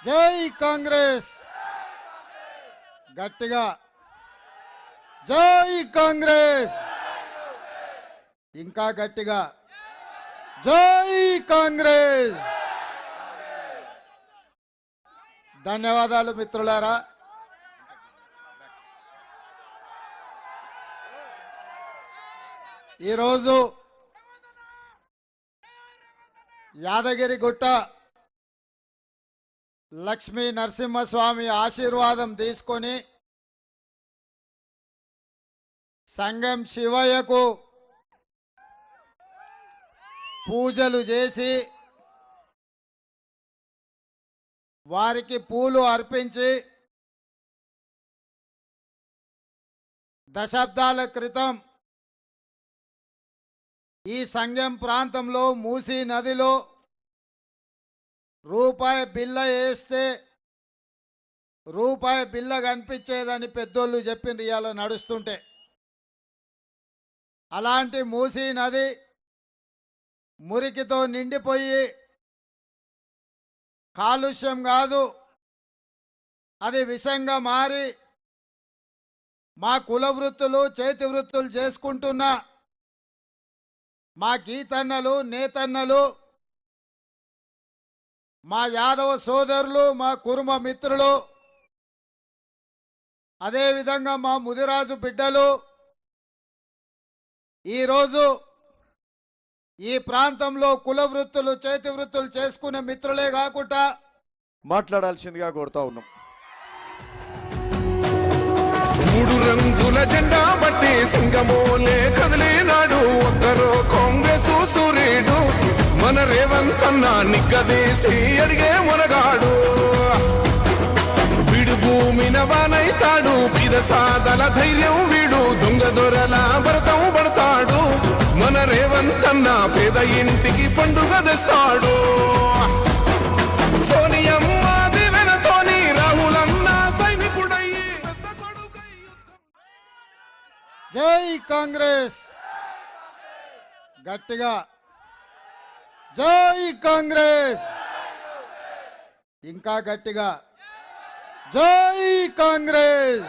జై కాంగ్రెస్ గట్టిగా జై కాంగ్రెస్ ఇంకా గట్టిగా జై కాంగ్రెస్. ధన్యవాదాలు మిత్రులారా. ఈరోజు యాదగిరిగుట్ట లక్ష్మీ నరసింహస్వామి ఆశీర్వాదం తీసుకొని సంగం శివయ్యకు పూజలు చేసి వారికి పూలు అర్పించి దశాబ్దాల క్రితం ఈ సంగం ప్రాంతంలో మూసీ నదిలో రూపాయి బిల్ల వేస్తే రూపాయి బిల్ల కనిపించేదని పెద్దోళ్ళు చెప్పింది ఇవాళ నడుస్తుంటే. అలాంటి మూసీ నది మురికితో నిండిపోయి కాలుష్యం కాదు అది విషంగా మారి మా కుల వృత్తులు చేతి వృత్తులు చేసుకుంటున్న మా గీతన్నలు నేతన్నలు మా యాదవ సోదరులు మా కురుమ మిత్రులు అదేవిధంగా మా ముదిరాజు బిడ్డలు ఈరోజు ఈ ప్రాంతంలో కుల వృత్తులు చేతి వృత్తులు చేసుకునే మిత్రులే కాకుండా మాట్లాడాల్సిందిగా కోరుతా ఉన్నాం. మూడు రంగుల జెండా బట్టి సింగమోలే కదిలినాడు ఒక్కరో కాంగ్రెస్ సూర్యుడు మన రేవంత్ అన్న నిగ్గదీసి అడిగే మునగాడు వీడు భూమిన వానైతాడు పిదసాదల ధైర్యం వీడు దొంగ దొరల భరతం పడతాడు మన రేవంత్ అన్న పేద ఇంటికి పండుగ తెస్తాడు సోనియమ్మ దివెనతోని రాహులన్న సైనికుడయ్యి జై కాంగ్రెస్ గట్టిగా జై కాంగ్రెస్ ఇంకా గట్టిగా జై కాంగ్రెస్.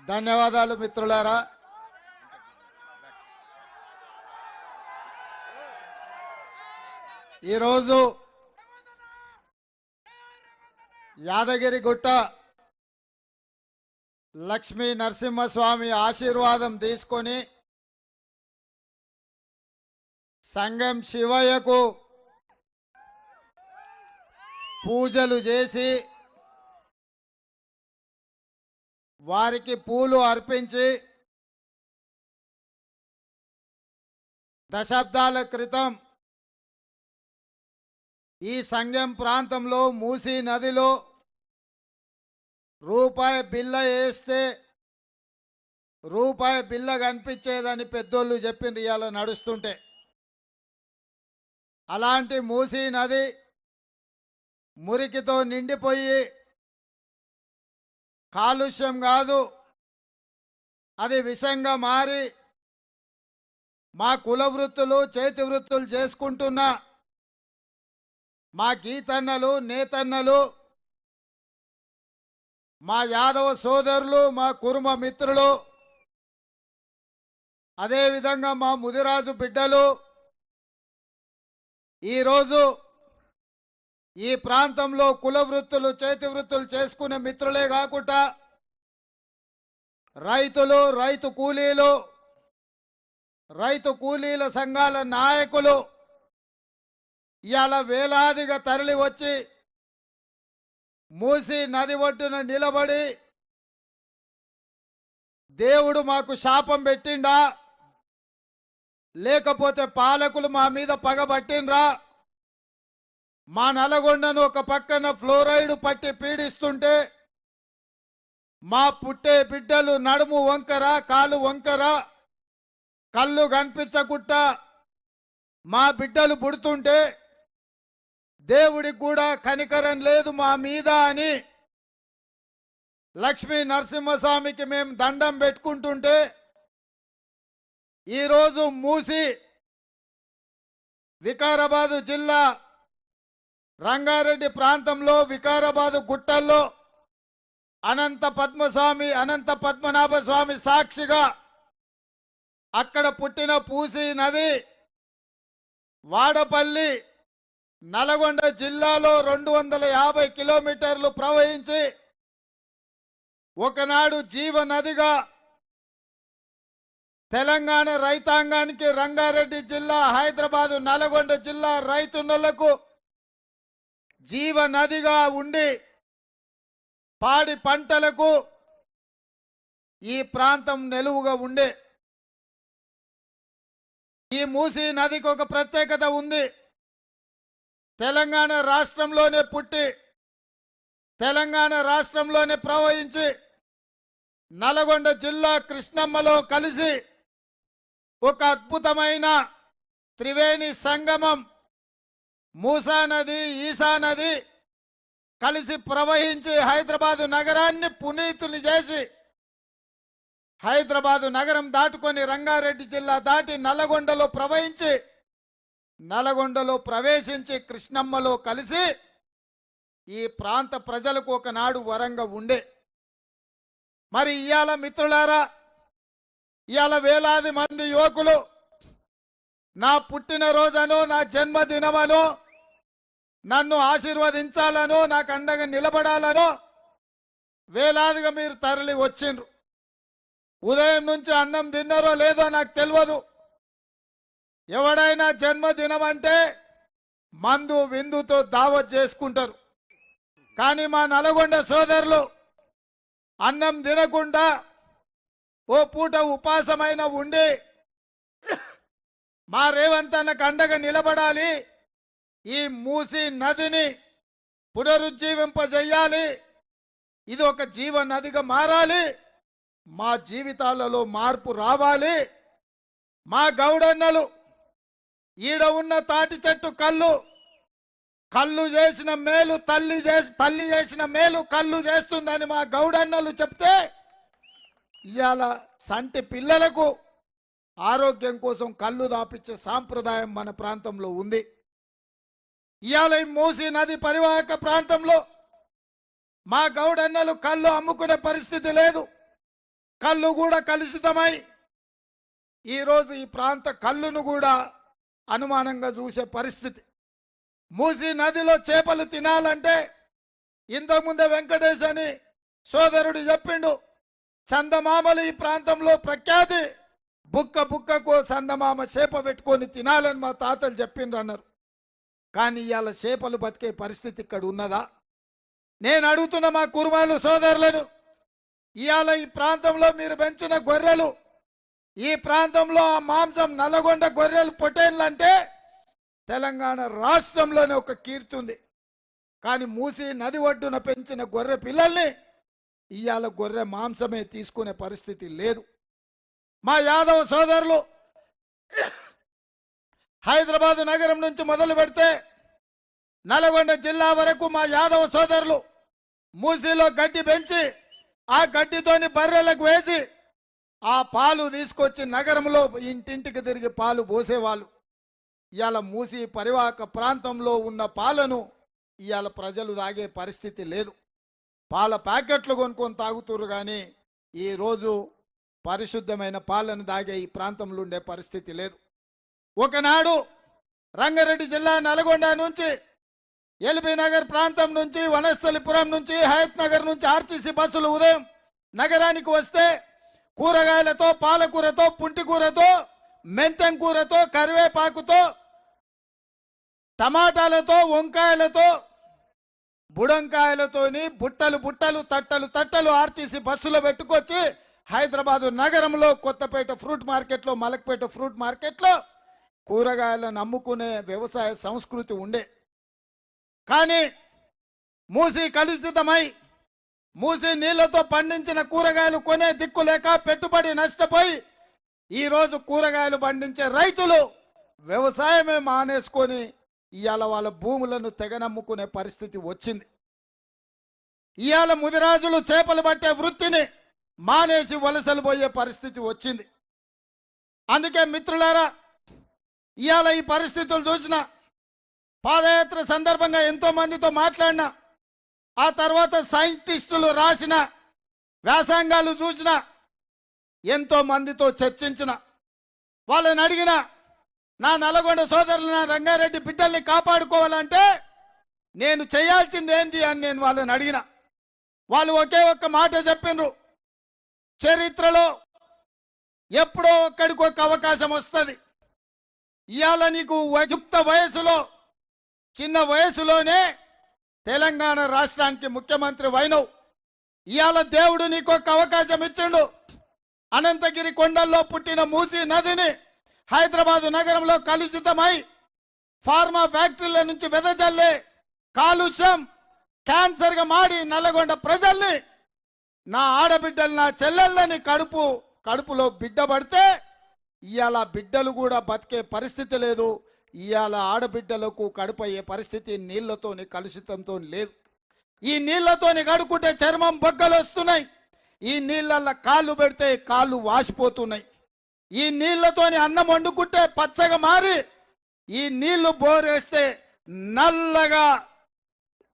ధన్యవాదాలు మిత్రులారా. ఈరోజు యాదగిరిగుట్ట లక్ష్మీ నరసింహస్వామి ఆశీర్వాదం తీసుకొని సంగం శివయ్యకు పూజలు చేసి వారికి పూలు అర్పించి దశాబ్దాల క్రితం ఈ సంగం ప్రాంతంలో మూసీ నదిలో రూపాయి బిల్ల వేస్తే రూపాయి బిల్ల కనిపించేదని పెద్దోళ్ళు చెప్పింది ఇవాళ నడుస్తుంటే. అలాంటి మూసీ నది మురికితో నిండిపోయి కాలుష్యం కాదు అది విషంగా మారి మా కుల వృత్తులు చేతి వృత్తులు చేసుకుంటున్న మా గీతన్నలు నేతన్నలు మా యాదవ సోదరులు మా కురుమ మిత్రులు అదేవిధంగా మా ముదిరాజు బిడ్డలు ఈరోజు ఈ ప్రాంతంలో కుల వృత్తులు చేతి వృత్తులు చేసుకునే మిత్రులే కాకుండా రైతులు రైతు కూలీల సంఘాల నాయకులు ఇవాళ వేలాదిగా తరలి వచ్చి మూసీ నది ఒడ్డున నిలబడి దేవుడు మాకు శాపం పెట్టిండా లేకపోతే పాలకులు మా మీద పగబట్టిండ్రా మా నల్గొండను ఒక పక్కన ఫ్లోరైడ్ పట్టి పీడిస్తుంటే మా పుట్టే బిడ్డలు నడుము వంకర కాలు వంకర కళ్ళు కనిపించకుండా మా బిడ్డలు పుడుతుంటే దేవుడికి కూడా కనికరం లేదు మా మీద అని లక్ష్మీ నరసింహస్వామికి మేము దండం పెట్టుకుంటుంటే ఈరోజు మూసి వికారాబాదు జిల్లా రంగారెడ్డి ప్రాంతంలో వికారాబాద్ గుట్టల్లో అనంత పద్మనాభ స్వామి సాక్షిగా అక్కడ పుట్టిన పూసి నది వాడపల్లి నల్గొండ జిల్లాలో 250 కిలోమీటర్లు ప్రవహించి ఒకనాడు జీవనదిగా తెలంగాణ రైతాంగానికి, రంగారెడ్డి జిల్లా, హైదరాబాదు, నల్గొండ జిల్లా రైతున్నలకు జీవనదిగా ఉండి పాడి పంటలకు ఈ ప్రాంతం నిలువుగా ఉండే ఈ మూసీ నదికి ఒక ప్రత్యేకత ఉంది. తెలంగాణ రాష్ట్రంలోనే పుట్టి తెలంగాణ రాష్ట్రంలోనే ప్రవహించి నల్గొండ జిల్లా కృష్ణమ్మలో కలిసి ఒక అద్భుతమైన త్రివేణి సంగమం మూసా నది, ఈసా నది కలిసి ప్రవహించి హైదరాబాదు నగరాన్ని పునీతుని చేసి హైదరాబాదు నగరం దాటుకొని రంగారెడ్డి జిల్లా దాటి నల్గొండలో ప్రవహించి నల్గొండలో ప్రవేశించి కృష్ణమ్మలో కలిసి ఈ ప్రాంత ప్రజలకు ఒకనాడు వరంగా ఉండే. మరి ఇవాళ మిత్రులారా, ఇవాళ వేలాది మంది యువకులు నా పుట్టినరోజనో నా జన్మదినమనో నన్ను ఆశీర్వదించాలనో నాకు అండగా నిలబడాలనో వేలాదిగా మీరు తరలి వచ్చిండ్రు. ఉదయం నుంచి అన్నం తిన్నారో లేదో నాకు తెలియదు. ఎవడైనా జన్మదినం అంటే మందు విందుతో దావత్ చేసుకుంటారు. కానీ మా నల్గొండ సోదరులు అన్నం తినకుండా ఓ పూట ఉపాసమైన ఉండి మా రేవంత్ అన్నకు అండగా నిలబడాలి, ఈ మూసీ నదిని పునరుజ్జీవింపజేయాలి, ఇది ఒక జీవ నదిగా మారాలి, మా జీవితాలలో మార్పు రావాలి, మా గౌడన్నలు ఈడ ఉన్న తాటి చెట్టు కళ్ళు చేసిన మేలు తల్లి చేసిన మేలు కళ్ళు చేస్తుందని మా గౌడన్నలు చెప్తే ఇవాళ సంటి పిల్లలకు ఆరోగ్యం కోసం కళ్ళు దాపించే సాంప్రదాయం మన ప్రాంతంలో ఉంది. ఇవాళ ఈ మూసీ నది పరివాహక ప్రాంతంలో మా గౌడన్నలు కళ్ళు అమ్ముకునే పరిస్థితి లేదు. కళ్ళు కూడా కలుషితమై ఈరోజు ఈ ప్రాంత కళ్ళును కూడా అనుమానంగా చూసే పరిస్థితి. మూసీ నదిలో చేపలు తినాలంటే ఇంతకుముందే వెంకటేశ్ అని సోదరుడు చెప్పిండు, చందమామలు ఈ ప్రాంతంలో ప్రఖ్యాతి, బుక్కకు చందమామ చేప పెట్టుకొని తినాలని మా తాతలు చెప్పిండ్రు అన్నారు. కానీ ఇవాళ చేపలు బతికే పరిస్థితి ఇక్కడ ఉన్నదా? నేను అడుగుతున్న మా కుర్మాలు సోదరులను, ఇవాళ ఈ ప్రాంతంలో మీరు పెంచిన గొర్రెలు, ఈ ప్రాంతంలో ఆ మాంసం నల్లగొండ గొర్రెలు పొటేన్లు అంటే తెలంగాణ రాష్ట్రంలోనే ఒక కీర్తి ఉంది. కానీ మూసీ నది ఒడ్డున పెంచిన గొర్రె పిల్లల్ని ఇవాళ గొర్రె మాంసమే తీసుకునే పరిస్థితి లేదు. మా యాదవ సోదరులు హైదరాబాదు నగరం నుంచి మొదలు పెడితే నల్గొండ జిల్లా వరకు మా యాదవ సోదరులు మూసీలో గడ్డి పెంచి ఆ గడ్డితోని బర్రెలకు వేసి ఆ పాలు తీసుకొచ్చి నగరంలో ఇంటింటికి తిరిగి పాలు పోసేవాళ్ళు. ఇవాళ మూసీ పరివాహక ప్రాంతంలో ఉన్న పాలను ఇవాళ ప్రజలు తాగే పరిస్థితి లేదు. పాల ప్యాకెట్లు కొనుక్కొని తాగుతురు, కానీ ఈరోజు పరిశుద్ధమైన పాలను తాగే ఈ ప్రాంతంలో ఉండే పరిస్థితి లేదు. ఒకనాడు రంగారెడ్డి జిల్లా నల్గొండ నుంచి ఎల్బీ నగర్ ప్రాంతం నుంచి వనస్థలిపురం నుంచి హయత్ నగర్ నుంచి ఆర్టీసీ బస్సులు ఉదయం నగరానికి వస్తే కూరగాయలతో, పాలకూరతో, పుంటికూరతో, మెంతం కూరతో, కరివేపాకుతో, టమాటాలతో, వంకాయలతో, బుడంకాయలతోని బుట్టలు తట్టలు ఆర్టీసీ బస్సులో పెట్టుకొచ్చి హైదరాబాదు నగరంలో కొత్తపేట ఫ్రూట్ మార్కెట్లో, మలక్పేట ఫ్రూట్ మార్కెట్లో కూరగాయలను అమ్ముకునే వ్యవసాయ సంస్కృతి ఉండే. కానీ మూసీ కలుషితమై మూసీ నీళ్లతో పండించిన కూరగాయలు కొనే దిక్కు లేక పెట్టుబడి నష్టపోయి ఈరోజు కూరగాయలు పండించే రైతులు వ్యవసాయమే మానేసుకొని ఇవాళ వాళ్ళ భూములను తెగనమ్ముకునే పరిస్థితి వచ్చింది. ఇవాళ ముదిరాజులు చేపలు పట్టే వృత్తిని మానేసి వలసలు పోయే పరిస్థితి వచ్చింది. అందుకే మిత్రులారా, ఇవాళ ఈ పరిస్థితులు చూసిన పాదయాత్ర సందర్భంగా ఎంతో మందితో మాట్లాడినా, ఆ తర్వాత సైంటిస్టులు రాసిన వ్యాసంగాలు చూసిన, ఎంతో మందితో చర్చించిన, వాళ్ళని అడిగిన, నా నల్గొండ సోదరులు నా రంగారెడ్డి బిడ్డల్ని కాపాడుకోవాలంటే నేను చేయాల్సింది ఏంటి అని నేను వాళ్ళని అడిగిన. వాళ్ళు ఒకే ఒక్క మాట చెప్పిండ్రు, చరిత్రలో ఎప్పుడో ఒక్కడికి ఒక అవకాశం వస్తుంది. ఇవాళ నీకు యుక్త వయసులో, చిన్న వయసులోనే తెలంగాణ రాష్ట్రానికి ముఖ్యమంత్రి వైనవు. ఇవాళ దేవుడు నీకు ఒక అవకాశం ఇచ్చిండు. అనంతగిరి కొండల్లో పుట్టిన మూసీ నదిని హైదరాబాదు నగరంలో కలుషితమై ఫార్మా ఫ్యాక్టరీల నుంచి వెదజల్లే కాలుష్యం క్యాన్సర్గా మాడి నల్లగొండ ప్రజల్ని, నా ఆడబిడ్డలు, నా చెల్లెళ్ళని కడుపులో బిడ్డ పడితే ఇవాళ బిడ్డలు కూడా బతికే పరిస్థితి లేదు. ఇవాళ ఆడబిడ్డలకు కడుపు అయ్యే పరిస్థితి నీళ్లతోని కలుషితంతో లేదు. ఈ నీళ్లతోని కడుక్కుంటే చర్మం బొగ్గలు వస్తున్నాయి. ఈ నీళ్ళల్లో కాళ్ళు పెడితే కాళ్ళు వాసిపోతున్నాయి. ఈ నీళ్లతోని అన్నం వండుకుంటే పచ్చగా మారి, ఈ నీళ్లు బోరేస్తే నల్లగా,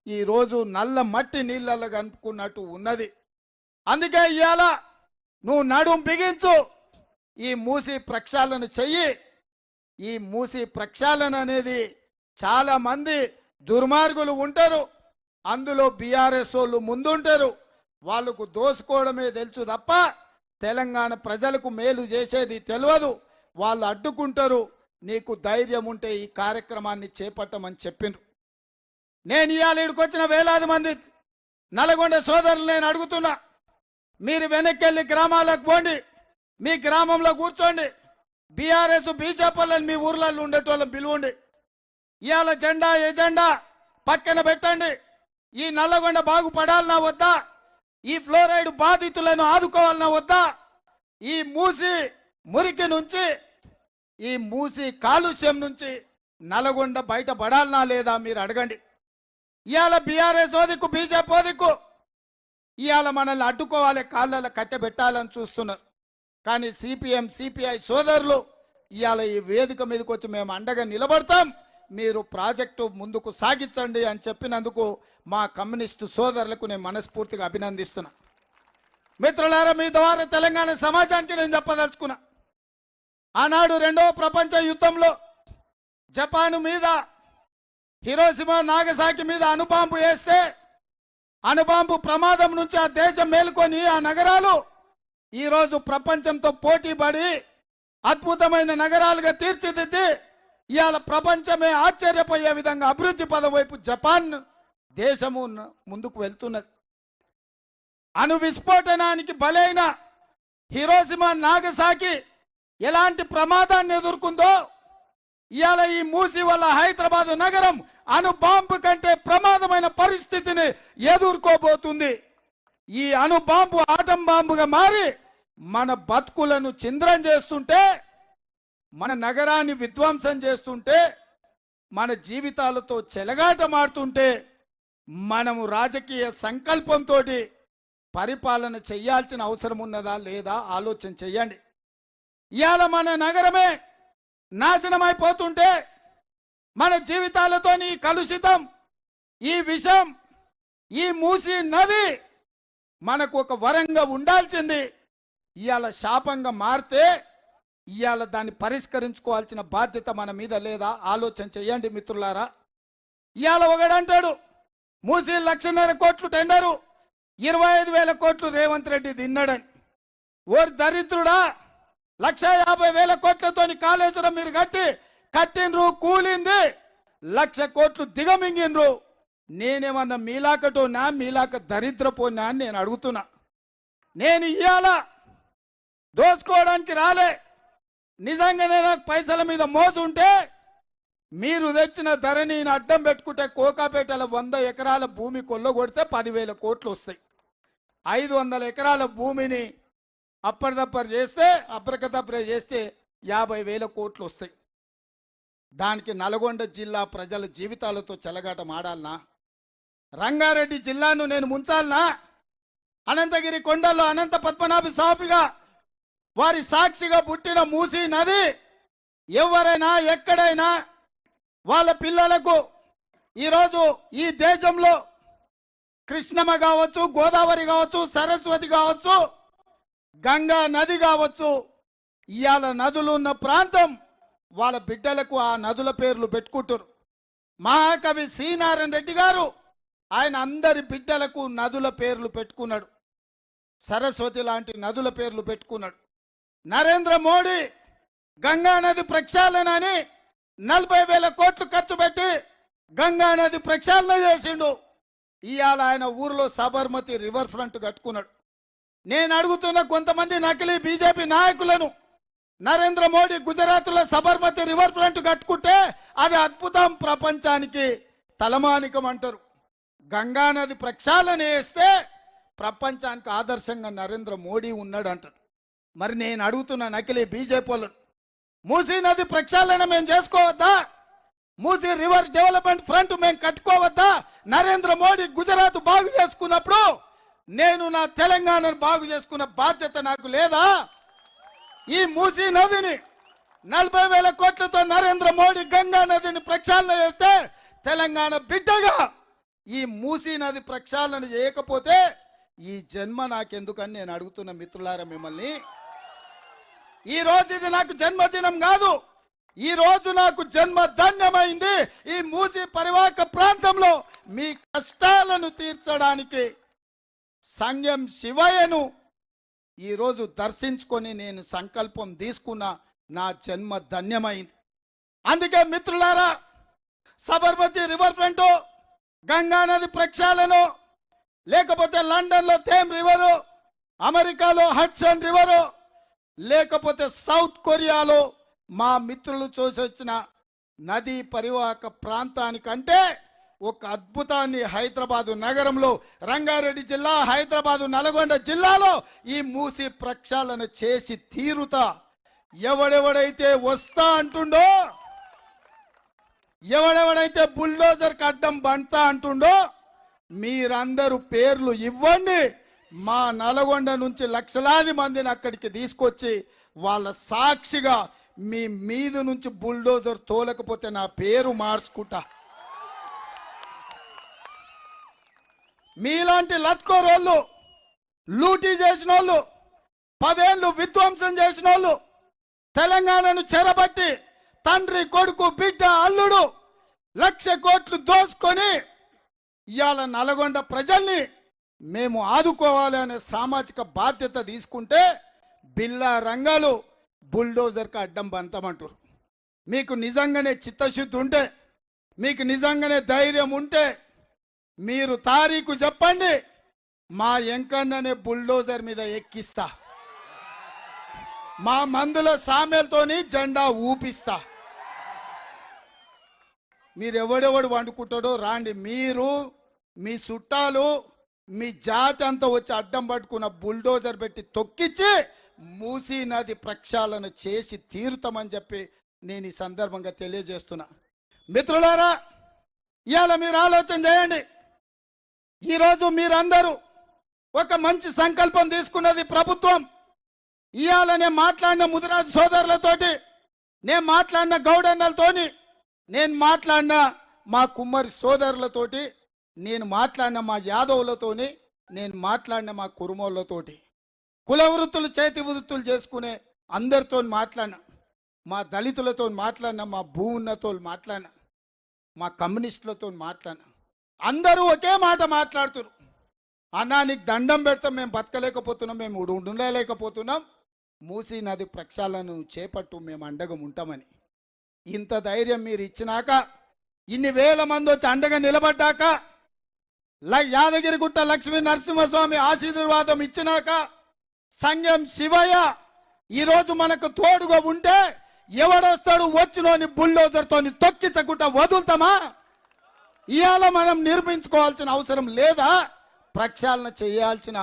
ఈరోజు నల్ల మట్టి నీళ్ళల్లో కనుక్కున్నట్టు ఉన్నది. అందుకే ఇవాళ నువ్వు నడుం బిగించు, ఈ మూసి ప్రక్షాళన చెయ్యి. ఈ మూసి ప్రక్షాళన అనేది చాలా మంది దుర్మార్గులు ఉంటారు, అందులో బీఆర్ఎస్ వాళ్ళు ముందుంటారు. వాళ్ళకు దోసుకోవడమే తెలుసు తప్ప తెలంగాణ ప్రజలకు మేలు చేసేది తెలియదు. వాళ్ళు అడ్డుకుంటారు. నీకు ధైర్యం ఉంటే ఈ కార్యక్రమాన్ని చేపట్టమని చెప్పిండ్రు. నేను ఇవాళ ఇక్కడికి వచ్చిన వేలాది మంది నల్గొండ సోదరులు నేను అడుగుతున్నా, మీరు వెనక్కి గ్రామాలకు పోండి, మీ గ్రామంలో కూర్చోండి, బీఆర్ఎస్ బీజేపీలను మీ ఊర్లలో ఉండేటోళ్ళని పిలువండి. ఇవాళ జెండా ఎజెండా పక్కన పెట్టండి. ఈ నల్లగొండ బాగుపడాలన్నా వద్దా? ఈ ఫ్లోరైడ్ బాధితులను ఆదుకోవాలన్నా వద్దా? ఈ మూసి మురికి నుంచి, ఈ మూసి కాలుష్యం నుంచి నల్లగొండ బయటపడాలన్నా లేదా మీరు అడగండి. ఇవాళ బీఆర్ఎస్ ఓదిక్కు, బీజేపీ ఓదిక్కు ఇవాళ మనల్ని అడ్డుకోవాలి, కాళ్ళలో కట్టెబెట్టాలని చూస్తున్నారు. కానీ సిపిఎం సిపిఐ సోదరులు ఇవాళ ఈ వేదిక మీదకి వచ్చి మేము అండగా నిలబడతాం, మీరు ప్రాజెక్టు ముందుకు సాగించండి అని చెప్పినందుకు మా కమ్యూనిస్టు సోదరులకు నేను మనస్ఫూర్తిగా అభినందిస్తున్నా. మిత్రులారా, మీ ద్వారా తెలంగాణ సమాజానికి నేను చెప్పదలుచుకున్నా, ఆనాడు రెండవ ప్రపంచ యుద్ధంలో జపాను మీద, హిరోషిమా నాగసాకి మీద అణుబాంబు వేస్తే, అణుబాంబు ప్రమాదం నుంచి ఆ దేశం మేలుకొని ఆ నగరాలు ఈరోజు ప్రపంచంతో పోటీ పడి అద్భుతమైన నగరాలుగా తీర్చిదిద్ది ఇవాళ ప్రపంచమే ఆశ్చర్యపోయే విధంగా అభివృద్ధి పదం వైపు జపాన్ దేశము ముందుకు వెళ్తున్నది. అణు విస్ఫోటనానికి బలైన హిరోషిమా నాగసాకి ఎలాంటి ప్రమాదాన్ని ఎదుర్కొందో, ఇవాళ ఈ మూసి వల్ల హైదరాబాదు నగరం అణు బాంబు కంటే ప్రమాదమైన పరిస్థితిని ఎదుర్కోబోతుంది. ఈ అణు బాంబు ఆటం బాంబుగా మారి మన బతుకులను చింద్రం చేస్తుంటే, మన నగరాన్ని విధ్వంసం చేస్తుంటే, మన జీవితాలతో చెలగాటమాడుతుంటే, మనము రాజకీయ సంకల్పంతో పరిపాలన చేయాల్సిన అవసరం ఉన్నదా లేదా ఆలోచన చెయ్యండి. ఇవాళ మన నగరమే నాశనమైపోతుంటే, మన జీవితాలతో ఈ కలుషితం, ఈ విషం, ఈ మూసి నది మనకు ఒక వరంగా ఉండాల్సింది ఇవాళ శాపంగా మారితే ఇవాళ దాన్ని పరిష్కరించుకోవాల్సిన బాధ్యత మన మీద లేదా ఆలోచన చేయండి మిత్రులారా. ఇవాళ ఒకడంటాడు మూసి 1,50,000 కోట్లు టెండరు, 25,000 కోట్లు రేవంత్ రెడ్డి తిన్నాడని. ఓరి దరిద్రుడా, 1,50,000 కోట్లతోని కాళేశ్వరం మీరు కట్టిండ్రు, కూలింది 1,00,000 కోట్లు దిగమింగిండ్రు. నేనేమన్నా మీలాక దరిద్రపోనా అని నేను అడుగుతున్నా. నేను ఇవాళ దోసుకోవడానికి రాలే, నిజంగానే నాకు పైసల మీద మోసు ఉంటే మీరు తెచ్చిన ధరని అడ్డం పెట్టుకుంటే కోకాపేటల 100 ఎకరాల భూమి కొల్లగొడితే 10,000 కోట్లు వస్తాయి. 500 ఎకరాల భూమిని అప్పటిదప్పటి చేస్తే, అప్రకదప్ర చేస్తే 50,000 కోట్లు వస్తాయి. దానికి నల్గొండ జిల్లా ప్రజల జీవితాలతో చెలగాటం ఆడాలనా? రంగారెడ్డి జిల్లాను నేను ముంచాలనా? అనంతగిరి కొండల్లో అనంత పద్మనాభ స్వామిగా వారి సాక్షిగా పుట్టిన మూసీ నది ఎవరైనా ఎక్కడైనా వాళ్ళ పిల్లలకు ఈరోజు ఈ దేశంలో కృష్ణమ్మ కావచ్చు, గోదావరి కావచ్చు, సరస్వతి కావచ్చు, గంగా నది కావచ్చు, ఇవాళ నదులు ఉన్న ప్రాంతం వాళ్ళ బిడ్డలకు ఆ నదుల పేర్లు పెట్టుకుంటారు. మహాకవి శ్రీనారాయణ రెడ్డి గారు ఆయన అందరి బిడ్డలకు నదుల పేర్లు పెట్టుకున్నాడు. సరస్వతి లాంటి నదుల పేర్లు పెట్టుకున్నాడు. నరేంద్ర మోడీ గంగా నది ప్రక్షాళన అని 40,000 కోట్లు ఖర్చు పెట్టి గంగా నది ప్రక్షాళన చేసిండు. ఇవాళ ఆయన ఊర్లో సబర్మతి రివర్ ఫ్రంట్ కట్టుకున్నాడు. నేను అడుగుతున్న కొంతమంది నకిలీ బీజేపీ నాయకులను, నరేంద్ర మోడీ గుజరాత్లో సబర్మతి రివర్ ఫ్రంట్ కట్టుకుంటే అది అద్భుతం, ప్రపంచానికి తలమానికం అంటారు. గంగా నది ప్రక్షాళన చేస్తే ప్రపంచానికి ఆదర్శంగా నరేంద్ర మోడీ ఉన్నాడు అంటారు. మరి నేను అడుగుతున్న నకిలీ బీజేపీ వాళ్ళను, మూసీ నది ప్రక్షాళన మేము చేసుకోవద్దా? మూసీ రివర్ డెవలప్మెంట్ ఫ్రంట్ మేము కట్టుకోవద్దా? నరేంద్ర మోడీ గుజరాత్ బాగు చేసుకున్నప్పుడు నేను నా తెలంగాణను బాగు చేసుకున్న బాధ్యత నాకు లేదా? ఈ మూసీ నదిని 40,000 కోట్లతో నరేంద్ర మోడీ గంగా నదిని ప్రక్షాళన చేస్తే తెలంగాణ బిడ్డగా ఈ మూసీ నది ప్రక్షాళన చేయకపోతే ఈ జన్మ నాకెందుకని నేను అడుగుతున్న మిత్రులారా మిమ్మల్ని. ఈ రోజు ఇది నాకు జన్మదినం కాదు, ఈ రోజు నాకు జన్మ ధన్యమైంది. ఈ మూసీ పరివాహక ప్రాంతంలో మీ కష్టాలను తీర్చడానికి సంగం శివయ్యను ఈరోజు దర్శించుకొని నేను సంకల్పం తీసుకున్న నా జన్మ ధన్యమైంది. అందుకే మిత్రులారా, సబర్మతి రివర్ ఫ్రంట్, గంగా నది ప్రక్షాళన, లేకపోతే లండన్లో థేమ్ రివరు, అమెరికాలో హడ్సన్ రివరు, లేకపోతే సౌత్ కొరియాలో మా మిత్రులు చూసొచ్చిన నదీ పరివాహక ప్రాంతానికంటే ఒక అద్భుతాన్ని హైదరాబాదు నగరంలో, రంగారెడ్డి జిల్లా, హైదరాబాదు నల్గొండ జిల్లాలో ఈ మూసి ప్రక్షాళన చేసి తీరుతా. ఎవడెవడైతే వస్తా అంటుండో, ఎవడెవడైతే బుల్డోజర్కి అడ్డం బంటా అంటుండో మీరందరూ పేర్లు ఇవ్వండి. మా నల్గొండ నుంచి లక్షలాది మందిని అక్కడికి తీసుకొచ్చి వాళ్ళ సాక్షిగా మీ మీద నుంచి బుల్డోజర్ తోలకపోతే నా పేరు మార్చుకుంటా. మీలాంటి లత్కోరోళ్ళు, లూటీ చేసిన వాళ్ళు, 10 ఏళ్ళు విధ్వంసం చేసిన వాళ్ళు, తెలంగాణను చెరబట్టి తండ్రి, కొడుకు, బిడ్డ, అల్లుడు 1,00,000 కోట్లు దోసుకొని ఇవాళ నల్గొండ ప్రజల్ని మేము ఆదుకోవాలి అనే సామాజిక బాధ్యత తీసుకుంటే బిల్లా రంగాలు బుల్డోజర్కి అడ్డం బంతమంటారు. మీకు నిజంగానే చిత్తశుద్ధి ఉంటే, మీకు నిజంగానే ధైర్యం ఉంటే మీరు తారీఖు చెప్పండి, మా ఎంకన్ననే బుల్డోజర్ మీద ఎక్కిస్తా, మా మందుల సామెలతోని జెండా ఊపిస్తా. మీరు ఎవడెవడు వండుకుంటాడో రాండి, మీరు మీ చుట్టాలు మీ జాతి అంతా వచ్చి అడ్డం పట్టుకున్న బుల్డోజర్ పెట్టి తొక్కిచ్చి మూసీ నది ప్రక్షాళన చేసి తీరుతామని చెప్పి నేను ఈ సందర్భంగా తెలియజేస్తున్నా. మిత్రులారా, ఇవాళ మీరు ఆలోచన చేయండి. ఈరోజు మీరందరూ ఒక మంచి సంకల్పం తీసుకున్నది ప్రభుత్వం. ఇవాళ నేను మాట్లాడిన ముదిరాజు సోదరులతోటి, నేను మాట్లాడిన గౌడన్నలతోని, నేను మాట్లాడిన మా కుమ్మరి సోదరులతోటి, నేను మాట్లాడిన మా యాదవులతోని, నేను మాట్లాడిన మా కురుమోళ్ళతోటి, కుల వృత్తులు, చేతి వృత్తులు చేసుకునే అందరితో మాట్లాడినా, మా దళితులతో మాట్లాడినా, మా భూ ఉన్నతో మాట్లాడినా, మా కమ్యూనిస్టులతో మాట్లాడినా, అందరూ ఒకే మాట మాట్లాడుతున్నారు. అన్నా నీకు దండం పెడతాం, మేము బతకలేకపోతున్నాం, మేము ఉండలేకపోతున్నాం, మూసీ నది ప్రక్షాళనను చేపట్టు, మేము అండగా ఉంటామని. ఇంత ధైర్యం మీరు ఇచ్చినాక, ఇన్ని వేల మంది వచ్చి అండగా నిలబడ్డాక, యాదగిరిగుట్ట లక్ష్మీ నరసింహస్వామి ఆశీర్వాదం ఇచ్చినాక, సంగం శివయ్య ఈరోజు మనకు తోడుగా ఉంటే ఎవడొస్తాడు వచ్చినోని బుల్డోజర్తో తొక్కించకుండా వదులుతామా? ఇవాళ మనం నిర్మించుకోవాల్సిన అవసరం లేదా? ప్రక్షాళన చేయాల్సిన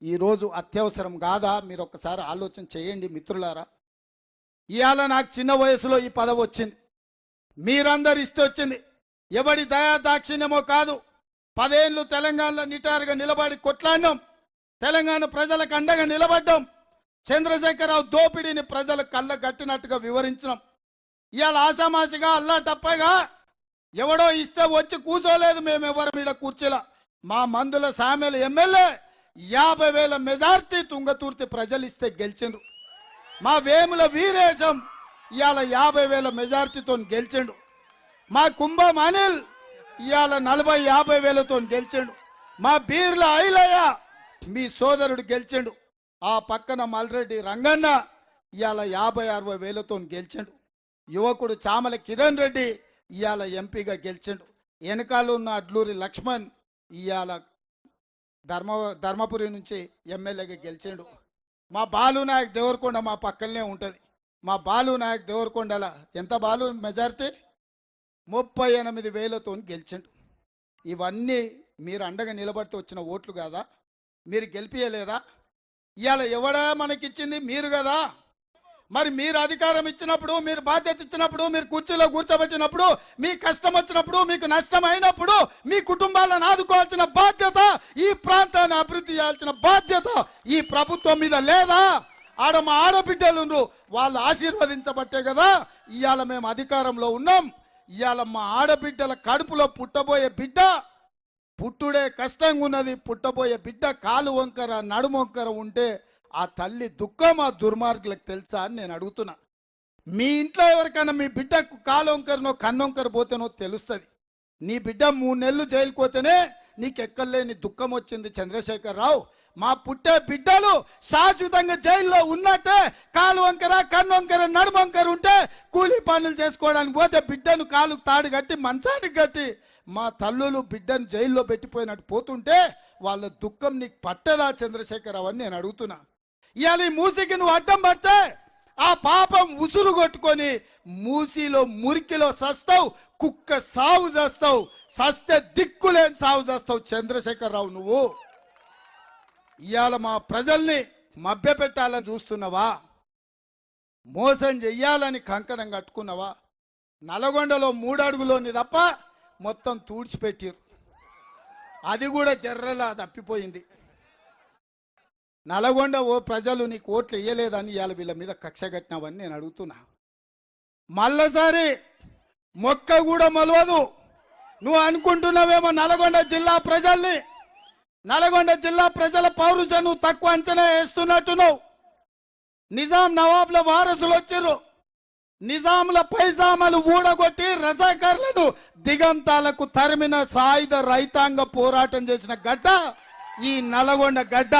ఈరోజు అత్యవసరం కాదా? మీరు ఒక్కసారి ఆలోచన చేయండి మిత్రులారా. ఇవాళ నాకు చిన్న వయసులో ఈ పదవి వచ్చింది, మీరందరు ఇస్తే వచ్చింది. ఎవడి దయా దాక్షిణ్యమో కాదు. 10 ఏళ్ళు తెలంగాణలో నిటారుగా నిలబడి కొట్లాడినాం, తెలంగాణ ప్రజలకు అండగా నిలబడ్డాం, చంద్రశేఖరరావు దోపిడీని ప్రజల కళ్ళ కట్టినట్టుగా వివరించినాం. ఇవాళ ఆసామాసిగా అల్లా టప్పగా ఎవడో ఇస్తే వచ్చి కూర్చోలేదు, మేము ఎవరు మీద కూర్చోలా. మా మందుల సామెల ఎమ్మెల్యే 50,000 మెజార్టీ తుంగతుర్తి ప్రజలు ఇస్తే గెలిచిండు. మా వేముల వీరేశం ఇవాళ 50,000 మెజార్టీతో గెలిచిండు. మా కుంభం అనిల్ ఇవాళ 40-50,000తో గెలిచిండు. మా బీర్ల ఐలయ్య మీ సోదరుడు గెలిచిండు. ఆ పక్కన మల్రెడ్డి రంగన్న ఇవాళ 50-60,000తో గెలిచిండు. యువకుడు చామల కిరణ్ రెడ్డి ఇవాళ ఎంపీగా గెలిచిండు. వెనకాల ఉన్న అడ్లూరి లక్ష్మణ్ ఇవాళ ధర్మపురి నుంచి ఎమ్మెల్యేగా గెలిచిండు. మా బాలు నాయక్ దేవరకొండ మా పక్కనే ఉంటుంది. మా బాలు నాయక్ దేవరకొండల ఎంత బాలు మెజారిటీ 38,000తో గెలిచిండు. ఇవన్నీ మీరు అండగా నిలబడితే వచ్చిన ఓట్లు కాదా? మీరు గెలిపియలేదా? ఇవాళ ఎవడా మనకిచ్చింది? మీరు కదా. మరి మీరు అధికారం ఇచ్చినప్పుడు, మీరు బాధ్యత ఇచ్చినప్పుడు, మీరు కుర్చీలో కూర్చోబెట్టినప్పుడు, మీ కష్టం వచ్చినప్పుడు, మీకు నష్టం అయినప్పుడు మీ కుటుంబాలను ఆదుకోవాల్సిన బాధ్యత, ఈ ప్రాంతాన్ని అభివృద్ధి చేయాల్సిన బాధ్యత ఈ ప్రభుత్వం మీద లేదా? ఆడ మా ఆడబిడ్డలు వాళ్ళు ఆశీర్వదించబట్టే కదా ఇవాళ మేము అధికారంలో ఉన్నాం. ఇవాళ మా ఆడబిడ్డల కడుపులో పుట్టబోయే బిడ్డ పుట్టుడే కష్టంగా ఉన్నది. పుట్టబోయే బిడ్డ కాలు వంకర నడుము వంకర ఉంటే ఆ తల్లి దుఃఖం ఆ దుర్మార్గులకు తెలుసా అని నేను అడుగుతున్నా. మీ ఇంట్లో ఎవరికైనా మీ బిడ్డకు కాలు వంకరనో కన్నొంకర పోతేనో తెలుస్తుంది. నీ బిడ్డ 3 నెలలు జైలుకు పోతేనే నీకు ఎక్కర్లేని దుఃఖం వచ్చింది చంద్రశేఖరరావు. మా పుట్టే బిడ్డలు శాశ్వతంగా జైల్లో ఉన్నట్టే కాలు వంకర కన్నొంకర నడుము వంకర ఉంటే కూలీ పనులు చేసుకోవడానికి పోతే బిడ్డను కాలు తాడు కట్టి మంచానికి కట్టి మా తల్లులు బిడ్డను జైల్లో పెట్టిపోయినట్టు పోతుంటే వాళ్ళ దుఃఖం నీకు పట్టదా చంద్రశేఖరరావు అని నేను అడుగుతున్నా. ఇవాళ ఈ మూసికి నువ్వు అడ్డం పడితే ఆ పాపం ఉసురు కొట్టుకొని మూసిలో మురికిలో సస్తావు, కుక్క సావు చేస్తావు, సస్తే దిక్కులేని సావు చేస్తావు చంద్రశేఖరరావు. నువ్వు ఇవాళ మా ప్రజల్ని మభ్యపెట్టాలని చూస్తున్నావా? మోసం చెయ్యాలని కంకణం కట్టుకున్నావా? నల్గొండలో 3 అడుగులోని తప్ప మొత్తం తూడ్చిపెట్టిరు. అది కూడా జర్రలా తప్పిపోయింది. నల్గొండ ప్రజలు నీకు ఓట్లు వేయలేదని ఇవాళ వీళ్ళ మీద కక్ష కట్టినావని నేను అడుగుతున్నా. మళ్ళసారి మొక్క కూడా మొలవదు. నువ్వు అనుకుంటున్నావేమో నల్గొండ జిల్లా ప్రజల్ని, నల్గొండ జిల్లా ప్రజల పౌరుషం నువ్వు తక్కువ అంచనా వేస్తున్నట్టున్నావు. నిజాం నవాబ్ల వారసులు వచ్చిర్రు. నిజాముల పైజామాలు ఊడగొట్టి రజాకర్లను దిగంతాలకు తరిమిన సాయుధ రైతాంగ పోరాటం చేసిన గడ్డ ఈ నల్గొండ గడ్డ.